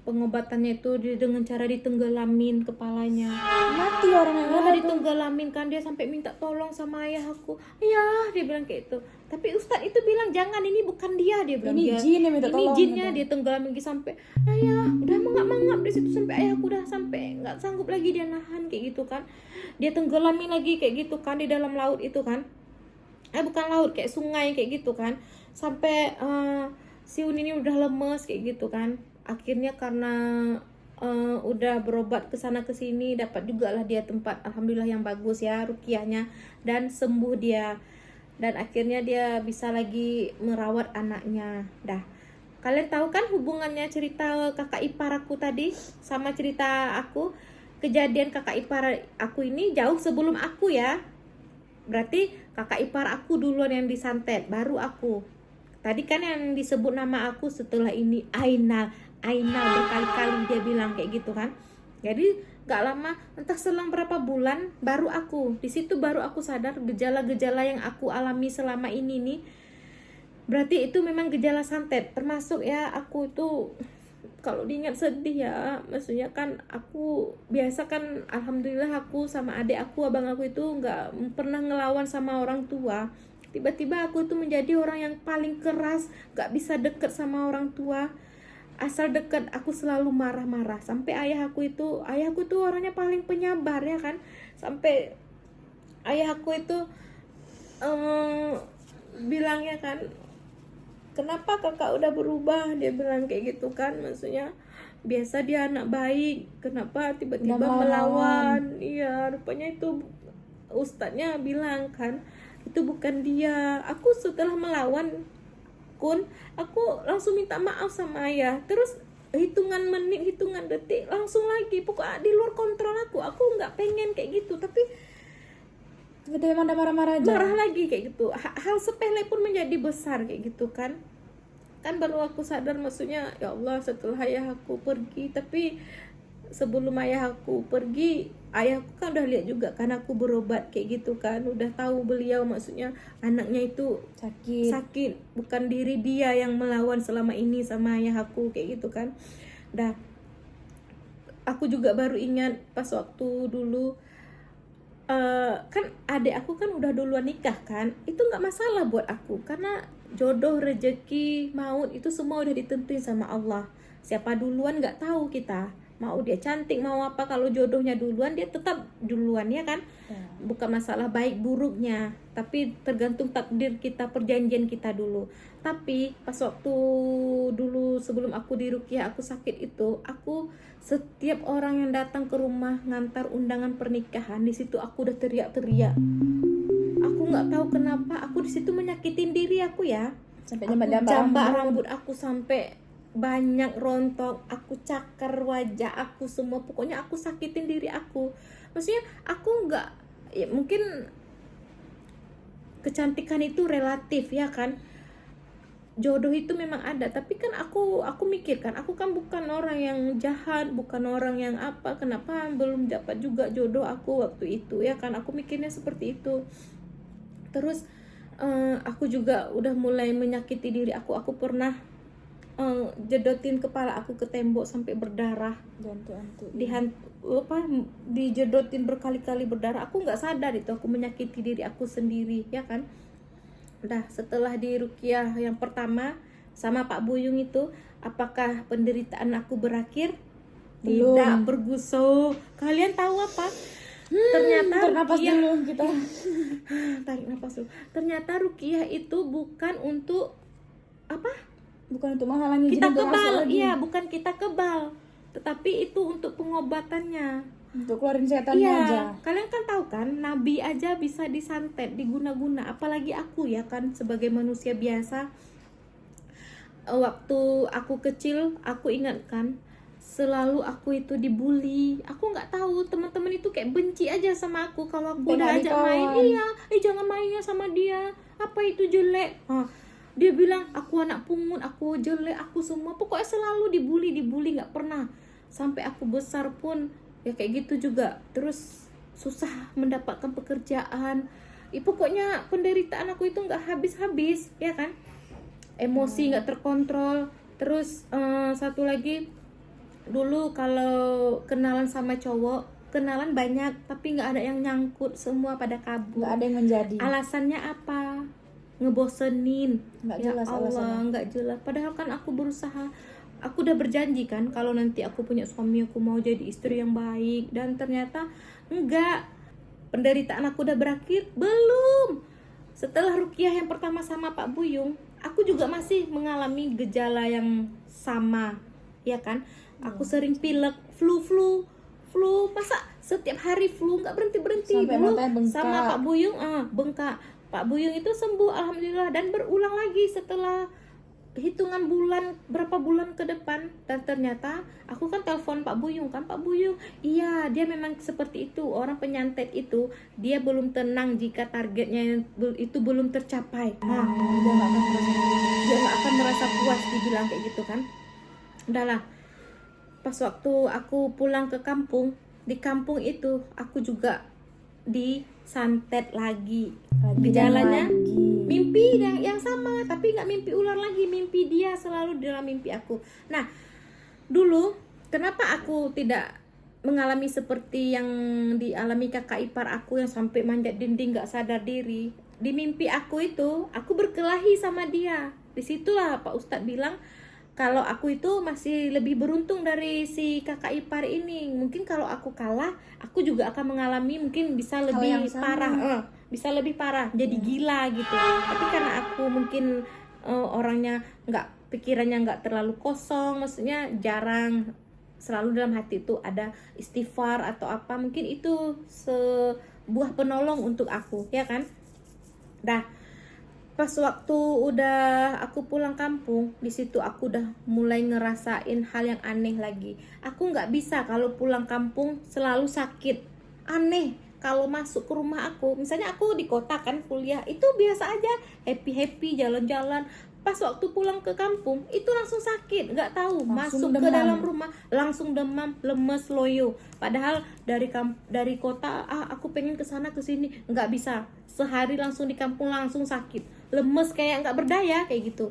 [SPEAKER 3] pengobatannya itu dengan cara ditenggelamin kepalanya.
[SPEAKER 1] Mati orangnya.
[SPEAKER 3] Ditenggelamin kan, dia sampai minta tolong sama ayah aku. Ya, dia bilang kayak itu. Tapi Ustadz itu bilang jangan, ini bukan dia, dia bilang.
[SPEAKER 1] Ini jin yang minta tolong,
[SPEAKER 3] Ini jinnya,
[SPEAKER 1] gitu.
[SPEAKER 3] dia tenggelamin sampai ayah udah mengap-mengap di situ, sampai ayahku udah sampai nggak sanggup lagi dia nahan kayak gitu kan. Dia tenggelamin lagi kayak gitu kan di dalam laut itu kan. Bukan laut, kayak sungai kayak gitu kan. Sampai si Uni ini udah lemes kayak gitu kan. Akhirnya karena udah berobat ke sana ke sini, dapat juga lah dia tempat alhamdulillah yang bagus ya rukiahnya, dan sembuh dia. Dan akhirnya dia bisa lagi merawat anaknya. Dah. Kalian tahu kan hubungannya cerita kakak ipar aku tadi sama cerita aku? Kejadian kakak ipar aku ini jauh sebelum aku ya. Berarti kakak ipar aku duluan yang disantet, baru aku. Tadi kan yang disebut nama aku setelah ini Ainal berkali-kali dia bilang kayak gitu kan. Jadi gak lama, entah selang berapa bulan baru aku. Di situ baru aku sadar gejala-gejala yang aku alami selama ini nih. Berarti itu memang gejala santet. Termasuk ya aku itu kalau diingat sedih ya. Maksudnya kan aku biasa kan alhamdulillah aku sama adik aku, abang aku itu gak pernah ngelawan sama orang tua. Tiba-tiba aku itu menjadi orang yang paling keras, gak bisa deket sama orang tua. Asal deket aku selalu marah-marah. Sampai ayahku itu orangnya paling penyabar ya kan. Sampai ayahku itu
[SPEAKER 4] bilangnya kan, kenapa kakak udah berubah, dia bilang kayak gitu kan, maksudnya biasa dia anak baik, kenapa tiba-tiba
[SPEAKER 3] Udah
[SPEAKER 4] melawan. Iya, rupanya itu ustadznya bilang kan itu bukan dia. Aku setelah melawan Kun, aku langsung minta maaf sama ayah, terus hitungan menit, hitungan detik langsung lagi, pokoknya di luar kontrol aku nggak pengen kayak gitu, tapi
[SPEAKER 3] Tiba-tiba emang udah marah-marah aja.
[SPEAKER 4] marah lagi kayak gitu. Hal sepele pun menjadi besar kayak gitu kan baru aku sadar, maksudnya ya Allah setelah ayah aku pergi. Tapi sebelum ayah aku pergi, ayahku kan udah lihat juga kan aku berobat kayak gitu kan, udah tahu beliau maksudnya anaknya itu sakit, bukan diri dia yang melawan selama ini sama ayah aku kayak gitu kan. Dah aku juga baru ingat pas waktu dulu kan adik aku kan udah duluan nikah kan, itu nggak masalah buat aku karena jodoh, rezeki, maut itu semua udah ditentuin sama Allah. Siapa duluan nggak tahu kita, mau dia cantik mau apa, kalau jodohnya duluan dia tetap duluan ya kan. Bukan masalah baik buruknya, tapi tergantung takdir kita, perjanjian kita dulu. Tapi pas waktu dulu sebelum aku diruqyah aku sakit itu, aku setiap orang yang datang ke rumah ngantar undangan pernikahan, di situ aku udah teriak-teriak. Aku nggak tahu kenapa aku di situ menyakitin diri aku ya.
[SPEAKER 3] Sampai
[SPEAKER 4] Aku
[SPEAKER 3] jambak-jambak
[SPEAKER 4] jambak
[SPEAKER 3] rambut.
[SPEAKER 4] rambut aku sampai banyak rontok, aku cakar wajah aku semua, pokoknya aku sakitin diri aku. Maksudnya aku nggak, ya mungkin kecantikan itu relatif ya kan, jodoh itu memang ada, tapi kan aku mikir kan, aku kan bukan orang yang jahat, bukan orang yang apa, kenapa belum dapat juga jodoh aku waktu itu ya kan, aku mikirnya seperti itu. Terus aku juga udah mulai menyakiti diri aku pernah jedotin kepala aku ke tembok sampai berdarah, dijedotin berkali-kali berdarah. Aku nggak sadar itu aku menyakiti diri aku sendiri ya kan. Udah setelah di ruqyah yang pertama sama Pak Buyung itu, apakah penderitaan aku berakhir?
[SPEAKER 3] Belum.
[SPEAKER 4] Tidak, bergusau. Kalian tahu apa? Ternyata
[SPEAKER 3] Napas
[SPEAKER 4] ruqyah,
[SPEAKER 3] dulu kita.
[SPEAKER 4] tarik nafas dulu. Ternyata ruqyah itu bukan untuk apa?
[SPEAKER 3] Bukan untuk menghalangi
[SPEAKER 4] Kita
[SPEAKER 3] jin untuk masuk
[SPEAKER 4] kebal,
[SPEAKER 3] lagi.
[SPEAKER 4] iya, bukan kita kebal, tetapi itu untuk pengobatannya.
[SPEAKER 3] Untuk keluarin setannya
[SPEAKER 4] Iya,
[SPEAKER 3] aja.
[SPEAKER 4] kalian kan tahu kan, nabi aja bisa disantet, diguna-guna, apalagi aku ya kan sebagai manusia biasa. Waktu aku kecil, aku ingat kan, selalu aku itu dibully. Aku nggak tahu, teman-teman itu kayak benci aja sama aku kalau aku udah
[SPEAKER 3] Beda
[SPEAKER 4] ajak main.
[SPEAKER 3] kawan.
[SPEAKER 4] Iya, jangan mainnya sama dia. Apa itu jelek? Dia bilang aku anak pungut, aku jelek, aku semua. Pokoknya selalu dibully, nggak pernah. Sampai aku besar pun ya kayak gitu juga. Terus susah mendapatkan pekerjaan. Pokoknya penderitaan aku itu nggak habis-habis, ya kan? Emosi nggak terkontrol. Terus satu lagi, dulu kalau kenalan sama cowok, kenalan banyak tapi nggak ada yang nyangkut, semua pada kabur.
[SPEAKER 3] Nggak ada yang menjadi.
[SPEAKER 4] Alasannya apa? Ngebosenin.
[SPEAKER 3] Nggak
[SPEAKER 4] Ya
[SPEAKER 3] jelas
[SPEAKER 4] Allah,
[SPEAKER 3] alasannya.
[SPEAKER 4] nggak jelas. Padahal kan aku berusaha, aku udah berjanji kan kalau nanti aku punya suami aku mau jadi istri yang baik, dan ternyata enggak. Penderitaan aku udah berakhir? Belum. Setelah ruqyah yang pertama sama Pak Buyung, aku juga masih mengalami gejala yang sama, ya kan? Aku sering pilek, flu. Masa setiap hari flu nggak berhenti
[SPEAKER 3] Sampai
[SPEAKER 4] dulu
[SPEAKER 3] matanya bengkak.
[SPEAKER 4] sama Pak Buyung, bengkak. Pak Buyung itu sembuh alhamdulillah, dan berulang lagi setelah hitungan bulan, berapa bulan ke depan. Dan ternyata aku kan telepon Pak Buyung kan, Pak Buyung, iya dia memang seperti itu, orang penyantet itu dia belum tenang jika targetnya itu belum tercapai. Dia nggak akan merasa puas, dibilang kayak gitu kan. Udahlah, pas waktu aku pulang ke kampung, di kampung itu aku juga disantet lagi. Gejalanya mimpi yang sama, tapi nggak mimpi ular lagi, mimpi dia selalu dalam mimpi aku. Nah, dulu kenapa aku tidak mengalami seperti yang dialami kakak ipar aku yang sampai manjat dinding nggak sadar diri? Di mimpi aku itu, aku berkelahi sama dia. Disitulah Pak Ustadz bilang, kalau aku itu masih lebih beruntung dari si kakak ipar ini. Mungkin kalau aku kalah, aku juga akan mengalami mungkin bisa
[SPEAKER 1] Hal
[SPEAKER 4] lebih
[SPEAKER 1] yang sama.
[SPEAKER 4] parah, bisa lebih parah, jadi gila gitu. Tapi karena aku mungkin orangnya pikirannya nggak terlalu kosong, maksudnya jarang, selalu dalam hati itu ada istighfar atau apa, mungkin itu sebuah penolong untuk aku, ya kan? Dah, pas waktu udah aku pulang kampung, di situ aku udah mulai ngerasain hal yang aneh lagi. Aku nggak bisa kalau pulang kampung selalu sakit. Aneh kalau masuk ke rumah aku, misalnya aku di kota kan kuliah, itu biasa aja, happy jalan-jalan. Pas waktu pulang ke kampung itu langsung sakit, nggak tahu,
[SPEAKER 1] Langsung
[SPEAKER 4] masuk ke
[SPEAKER 1] demam.
[SPEAKER 4] dalam rumah langsung demam, lemes, loyo. Padahal dari kota, aku pengen ke sana ke sini, nggak bisa. Sehari langsung di kampung langsung sakit, lemes kayak nggak berdaya kayak gitu.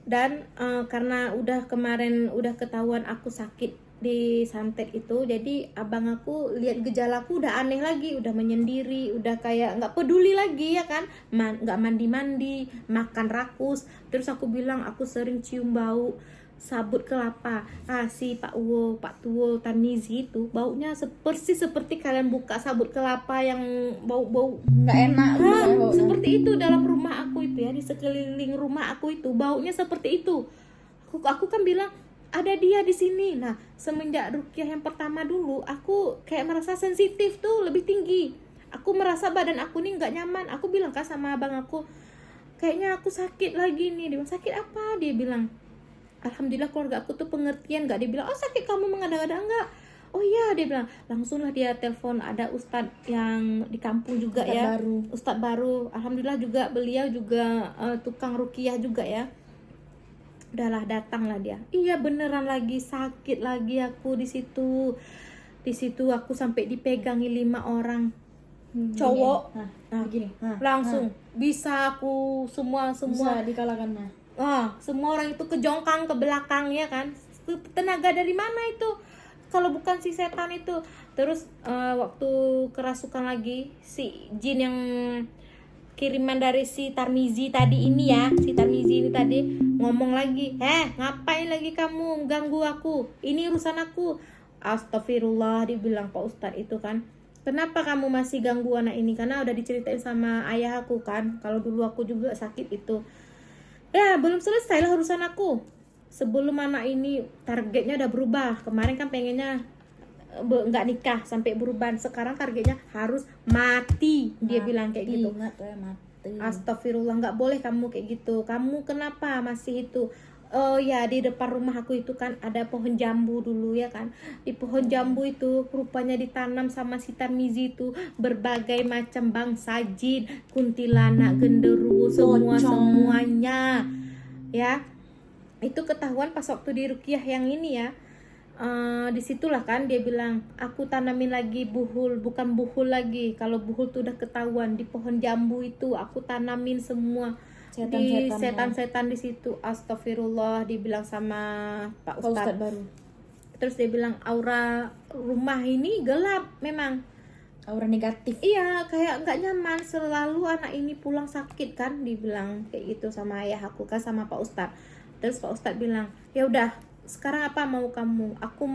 [SPEAKER 4] Dan karena kemarin udah ketahuan aku sakit di santet itu, jadi abang aku lihat gejalaku udah aneh lagi, udah menyendiri, udah kayak nggak peduli lagi, ya kan, nggak mandi, makan rakus. Terus aku bilang aku sering cium bau sabut kelapa. Si Pak Tuwo Tanizi itu baunya persis seperti kalian buka sabut kelapa yang bau-bau
[SPEAKER 1] Nggak enak gitu ya baunya.
[SPEAKER 4] seperti itu dalam rumah aku itu, ya, di sekeliling rumah aku itu baunya seperti itu. Aku kan bilang ada dia di sini. Nah, semenjak rukyah yang pertama dulu, aku kayak merasa sensitif tuh lebih tinggi. Aku merasa badan aku nih nggak nyaman. Aku bilang kan sama abang aku, kayaknya aku sakit lagi nih. Dia bilang, sakit apa? Dia bilang, alhamdulillah keluarga aku tuh pengertian. Nggak, dia bilang, oh sakit kamu mengada-ngada, enggak. Oh iya, dia bilang, langsunglah dia telepon, ada ustadz yang di kampung juga,
[SPEAKER 1] Ustadz
[SPEAKER 4] ya,
[SPEAKER 1] baru.
[SPEAKER 4] ustadz baru. Alhamdulillah juga beliau juga tukang rukyah juga, ya. Udahlah, datanglah dia. Iya, beneran lagi sakit lagi aku di situ. Di situ aku sampai dipegangi 5 orang cowok.
[SPEAKER 1] Begini.
[SPEAKER 4] Langsung bisa aku semua
[SPEAKER 1] Bisa dikalahkan.
[SPEAKER 4] semua orang itu kejongkang ke belakang, ya kan. Tenaga dari mana itu kalau bukan si setan itu. Terus waktu kerasukan lagi, si jin yang kiriman dari si Tarmizi tadi ini, ya, si Tarmizi ini tadi ngomong lagi, ngapain lagi kamu ganggu aku, ini urusan aku. Astagfirullah, dibilang Pak Ustadz itu kan, kenapa kamu masih ganggu anak ini? Karena udah diceritain sama ayah aku kan, kalau dulu aku juga sakit itu. Ya, belum selesai lah urusan aku. Sebelum anak ini targetnya udah berubah. Kemarin kan pengennya nggak nikah sampai berubah. Sekarang targetnya harus mati. Dia bilang kayak gitu.
[SPEAKER 1] Ingat tuh ya, mati.
[SPEAKER 4] Astagfirullah, nggak boleh kamu kayak gitu. Kamu kenapa masih itu? Oh ya, di depan rumah aku itu kan ada pohon jambu dulu, ya kan. Di pohon jambu itu rupanya ditanam sama si Tarmizi itu berbagai macam bangsa jin, kuntilanak, genderuwo, semuanya. Ya. Itu ketahuan pas waktu di rukyah yang ini, ya. Disitulah kan dia bilang, aku tanamin lagi buhul, bukan buhul lagi. Kalau buhul tuh udah ketahuan, di pohon jambu itu aku tanamin semua di setan-setan di situ. Astagfirullah, dibilang sama Pak Ustadz
[SPEAKER 1] baru.
[SPEAKER 4] Terus dia bilang aura rumah ini gelap memang,
[SPEAKER 1] Aura negatif.
[SPEAKER 4] iya, kayak nggak nyaman, selalu anak ini pulang sakit kan, dibilang kayak gitu sama ayah aku kan, sama Pak Ustadz. Terus Pak Ustadz bilang, ya udah, sekarang apa mau kamu? Aku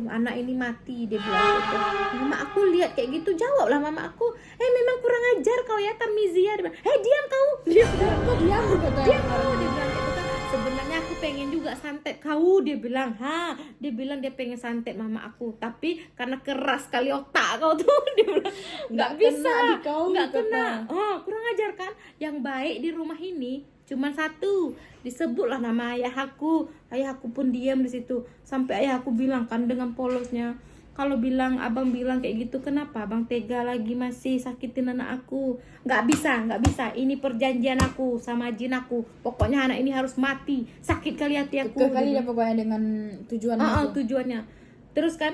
[SPEAKER 4] anak ini mati, dia bilang gitu. Mama aku lihat kayak gitu, jawablah mama aku, memang kurang ajar kau ya Tarmizia. Dia bilang, diam kau, diam
[SPEAKER 1] Diam juga tuh
[SPEAKER 4] kau,
[SPEAKER 1] yang
[SPEAKER 4] dia bilang gitu kan. Sebenarnya aku pengen juga santet kau, dia bilang. Dia bilang dia pengen santet mama aku, tapi karena keras kali otak kau tuh, dia bilang nggak bisa,
[SPEAKER 1] kena di kau,
[SPEAKER 4] nggak
[SPEAKER 1] kata.
[SPEAKER 4] kena. Kurang ajar kan. Yang baik di rumah ini cuman satu, disebutlah nama ayah aku pun diam di situ. Sampai ayah aku bilang kan dengan polosnya, kalau abang bilang kayak gitu, kenapa abang tega lagi masih sakitin anak aku? Nggak bisa, ini perjanjian aku sama jin aku, pokoknya anak ini harus mati, sakit kali hati aku.
[SPEAKER 1] Kali ya pokoknya dengan tujuan itu.
[SPEAKER 4] Tujuannya. Terus kan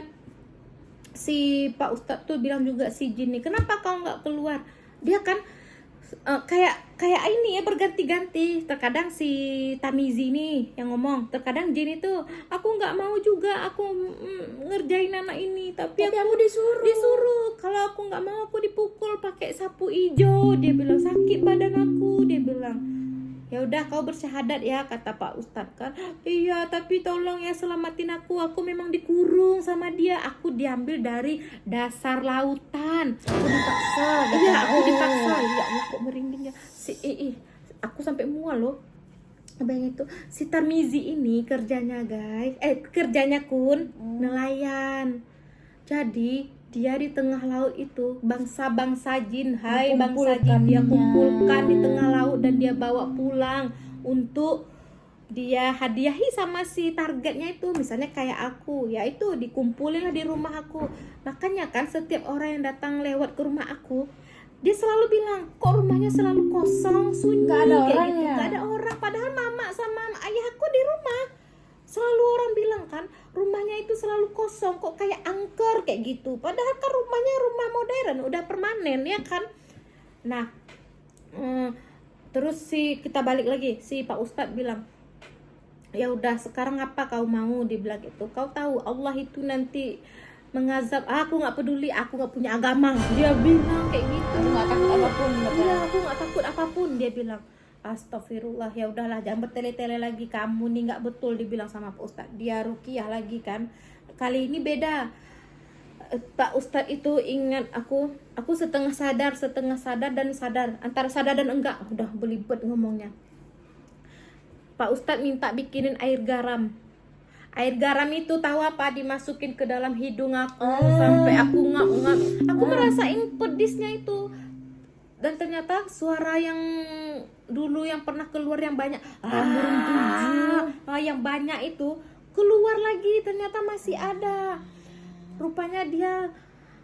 [SPEAKER 4] si Pak Ustadz tuh bilang juga, si jin nih, kenapa kau nggak keluar? Dia kan kayak ini ya, berganti-ganti. Terkadang si Tamizi ini yang ngomong, terkadang jin itu, aku nggak mau juga aku ngerjain anak ini, tapi aku disuruh. Kalau aku nggak mau, aku dipukul pakai sapu ijo. Dia bilang sakit badan aku, dia bilang. ya udah kau bersyahadat ya, kata Pak Ustadz kan. Iya tapi tolong ya selamatin aku memang dikurung sama dia, aku diambil dari dasar lautan, aku dipaksa. Iya aku dipaksa. Ya Allah kok merinding ya aku sampai mual loh. Abang itu si Tarmizi ini kerjanya kerjanya Kun nelayan. Jadi dia di tengah laut itu bangsa-bangsa jin, bangsa jin dia kumpulkan di tengah laut dan dia bawa pulang untuk dia hadiahi sama si targetnya itu. Misalnya kayak aku, ya itu dikumpulin lah di rumah aku. Makanya kan setiap orang yang datang lewat ke rumah aku, dia selalu bilang, kok rumahnya selalu kosong, sunyi,
[SPEAKER 1] Gak ada
[SPEAKER 4] kayak
[SPEAKER 1] orang
[SPEAKER 4] gitu.
[SPEAKER 1] ya?
[SPEAKER 4] Gak ada orang, padahal mama sama ayah aku di rumah. Selalu orang bilang kan, rumahnya itu selalu kosong, kok kayak angker kayak gitu. Padahal kan rumahnya rumah modern, udah permanen ya kan. Nah, terus kita balik lagi, si Pak Ustadz bilang, ya udah sekarang apa kau mau, dibilang itu. Kau tahu Allah itu nanti mengazab, aku nggak peduli, aku nggak punya agama, dia bilang kayak gitu.
[SPEAKER 1] Aku nggak takut apapun.
[SPEAKER 4] Iya, aku nggak takut apapun, dia bilang. Astagfirullah, ya udahlah jangan bertele-tele lagi, kamu nih nggak betul, dibilang sama Pak Ustadz. Dia ruqyah lagi kan, kali ini beda. Pak Ustadz itu ingat aku setengah sadar dan sadar, antara sadar dan enggak, udah belibet ngomongnya. Pak Ustadz minta bikinin air garam. Air garam itu tahu apa, dimasukin ke dalam hidung aku sampai aku ngap-ngap. Aku merasain pedisnya itu. Dan ternyata suara yang dulu yang pernah keluar yang banyak, yang banyak itu keluar lagi, ternyata masih ada. Rupanya dia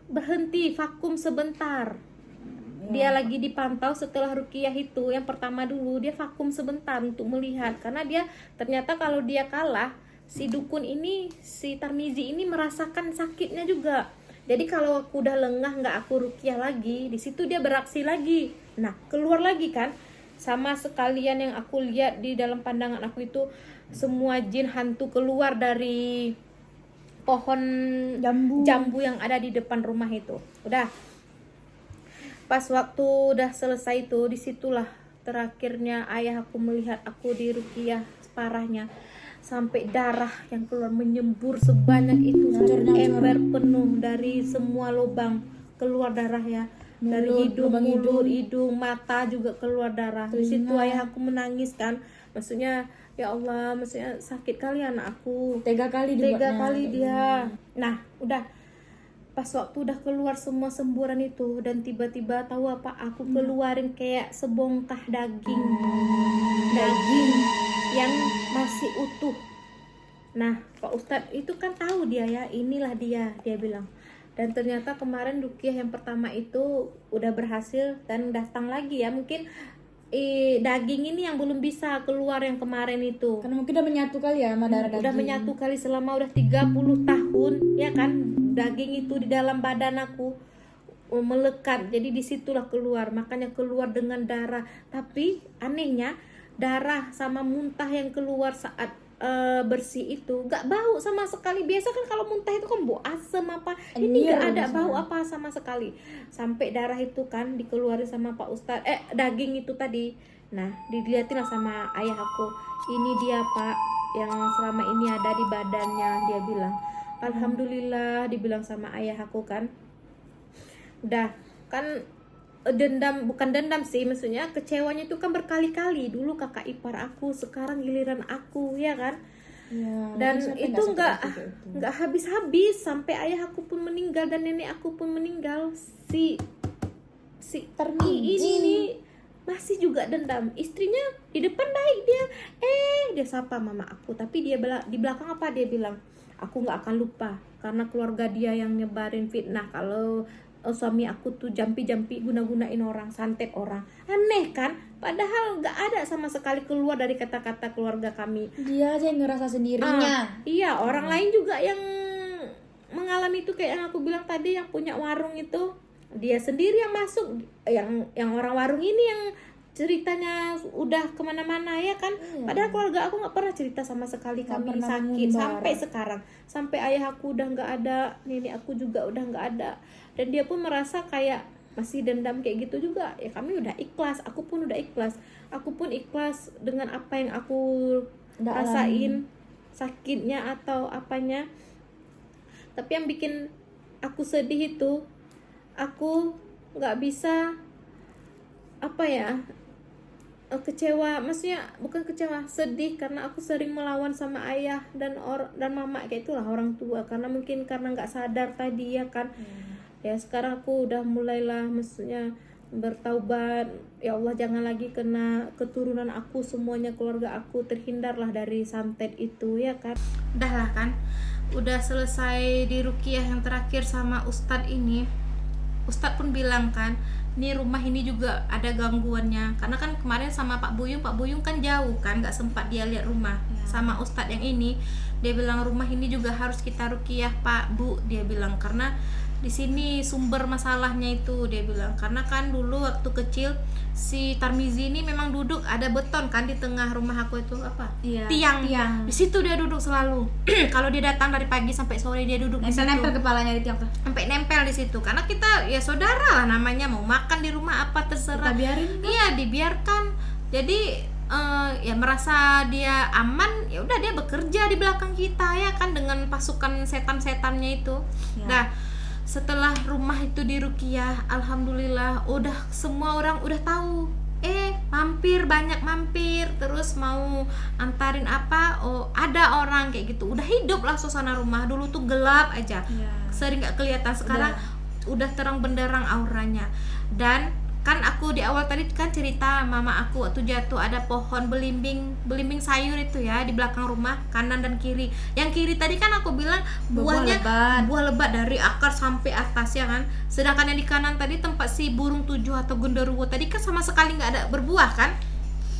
[SPEAKER 4] berhenti vakum sebentar. Dia lagi dipantau setelah ruqyah itu. Yang pertama dulu dia vakum sebentar untuk melihat, karena dia ternyata kalau dia kalah, si dukun ini, si Tarmizi ini merasakan sakitnya juga. Jadi kalau aku udah lengah, nggak aku ruqyah lagi, di situ dia beraksi lagi. Nah, keluar lagi kan. Sama sekalian yang aku lihat di dalam pandangan aku itu, semua jin hantu keluar dari pohon jambu yang ada di depan rumah itu. Udah. Pas waktu udah selesai itu, disitulah terakhirnya ayah aku melihat aku di ruqyah parahnya. Sampai darah yang keluar menyembur sebanyak itu, satu ember penuh dari semua lubang keluar darah ya, dari hidung, mulut, hidung, mata juga keluar darah. Di situ ayah aku menangis kan, maksudnya ya Allah, maksudnya sakit kali anak aku, tega kali dia. Nah udah pas waktu udah keluar semua semburan itu, dan tiba-tiba tahu apa, aku keluarin kayak sebongkah daging yang masih utuh. Nah Pak Ustadz itu kan tahu dia ya, inilah dia bilang. Dan ternyata kemarin ruqyah yang pertama itu udah berhasil dan datang lagi ya, mungkin daging ini yang belum bisa keluar yang kemarin itu,
[SPEAKER 1] Karena mungkin udah menyatu kali ya sama darah daging.
[SPEAKER 4] udah menyatu kali selama udah 30 tahun ya kan, daging itu di dalam badan aku melekat, jadi disitulah keluar, makanya keluar dengan darah. Tapi anehnya darah sama muntah yang keluar saat bersih itu gak bau sama sekali. Biasa kan kalau muntah itu kan bau asem apa, ini gak ada bau apa sama sekali. Sampai darah itu kan dikeluarin sama Pak Ustadz, daging itu tadi. Nah dilihatin lah sama ayah aku, ini dia Pak yang selama ini ada di badannya, dia bilang. Alhamdulillah, dibilang sama ayah aku kan. Udah kan bukan dendam sih, maksudnya kecewanya itu kan berkali-kali. Dulu kakak ipar aku, sekarang giliran aku ya kan.
[SPEAKER 1] Ya,
[SPEAKER 4] Dan itu nggak habis-habis sampai ayah aku pun meninggal dan nenek aku pun meninggal. Si
[SPEAKER 1] Tarmizi
[SPEAKER 4] ini masih juga dendam. Istrinya di depan baik dia sapa mama aku, tapi dia di belakang apa, dia bilang, aku nggak akan lupa karena keluarga dia yang nyebarin fitnah kalau suami aku tuh jampi-jampi guna-gunain orang, santet orang. Aneh kan, padahal nggak ada sama sekali keluar dari kata-kata keluarga kami.
[SPEAKER 1] Dia aja yang ngerasa sendirinya.
[SPEAKER 4] Iya, orang lain juga yang mengalami itu, kayak yang aku bilang tadi, yang punya warung itu, dia sendiri yang masuk, yang orang warung ini yang ceritanya udah kemana-mana ya kan. Padahal keluarga aku nggak pernah cerita sama sekali kami sakit sampai sekarang, sampai ayah aku udah nggak ada, nenek aku juga udah nggak ada, dan dia pun merasa kayak masih dendam kayak gitu juga, ya kami udah ikhlas, aku pun ikhlas dengan apa yang aku
[SPEAKER 3] Udah
[SPEAKER 4] rasain, sakitnya atau apanya. Tapi yang bikin aku sedih itu, aku nggak bisa kecewa, maksudnya bukan kecewa, sedih karena aku sering melawan sama ayah dan mama, kayak itulah orang tua, karena nggak sadar tadi ya kan. Ya sekarang aku udah mulailah, maksudnya bertaubat, ya Allah jangan lagi kena keturunan aku, semuanya keluarga aku terhindarlah dari santet itu ya kan.
[SPEAKER 2] Udah lah kan, udah selesai di ruqyah yang terakhir sama Ustadz ini. Ustadz pun bilang kan, nih rumah ini juga ada gangguannya, karena kan kemarin sama Pak Buyung kan jauh kan, nggak sempat dia lihat rumah. Sama Ustadz yang ini, dia bilang rumah ini juga harus kita ruqyah Pak Bu, dia bilang, karena di sini sumber masalahnya itu, dia bilang, karena kan dulu waktu kecil si Tarmizi ini memang duduk, ada beton kan di tengah rumah aku itu tiang. Di situ dia duduk selalu. Kalau dia datang dari pagi sampai sore dia duduk di situ.
[SPEAKER 1] Nempel kepalanya di tiang tuh.
[SPEAKER 2] Sampai nempel di situ, karena kita ya saudara lah namanya, mau makan di rumah apa terserah.
[SPEAKER 1] Kita biarin.
[SPEAKER 2] Iya, dibiarkan. Jadi ya merasa dia aman, ya udah dia bekerja di belakang kita ya kan, dengan pasukan setan-setannya itu. Nah, setelah rumah itu diruqyah, alhamdulillah udah semua orang udah tahu. Banyak mampir, terus mau antarin apa, ada orang kayak gitu. Udah hidup lah suasana rumah. Dulu tuh gelap aja, sering nggak kelihatan. Sekarang udah terang benderang auranya. Dan kan aku di awal tadi kan cerita mama aku waktu jatuh, ada pohon belimbing sayur itu ya di belakang rumah, kanan dan kiri. Yang kiri tadi kan aku bilang buahnya buah lebat dari akar sampai atas ya kan. Sedangkan yang di kanan tadi tempat si burung tujuh atau genderuwo tadi kan sama sekali nggak ada berbuah kan.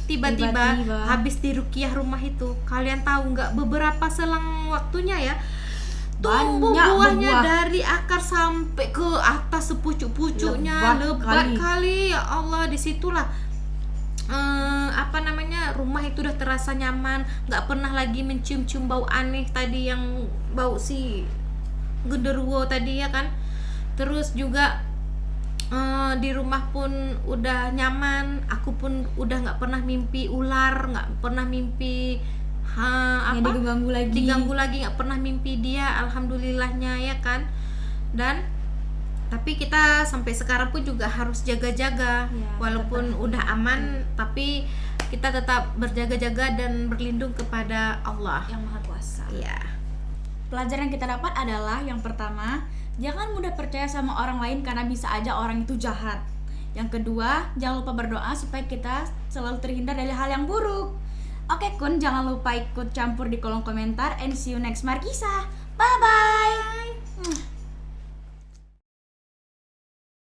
[SPEAKER 2] Tiba-tiba habis diruqyah rumah itu, kalian tahu nggak, beberapa selang waktunya ya, tumbuh buahnya dari akar sampai ke atas sepucuk-pucuknya, lebat kali ya Allah. Disitulah rumah itu udah terasa nyaman, nggak pernah lagi mencium-cium bau aneh tadi, yang bau si genderuwo tadi ya kan. Terus juga di rumah pun udah nyaman, aku pun udah nggak pernah mimpi ular, nggak pernah mimpi diganggu lagi, nggak pernah mimpi dia, alhamdulillahnya ya kan. Dan tapi kita sampai sekarang pun juga harus jaga-jaga, walaupun udah aman, tapi kita tetap berjaga-jaga dan berlindung kepada Allah
[SPEAKER 1] yang Maha Kuasa.
[SPEAKER 2] Iya.
[SPEAKER 1] Pelajaran yang kita dapat adalah yang pertama, jangan mudah percaya sama orang lain karena bisa aja orang itu jahat. Yang kedua, jangan lupa berdoa supaya kita selalu terhindar dari hal yang buruk. Oke Kun, jangan lupa ikut campur di kolom komentar, and see you next Markisah. Bye bye.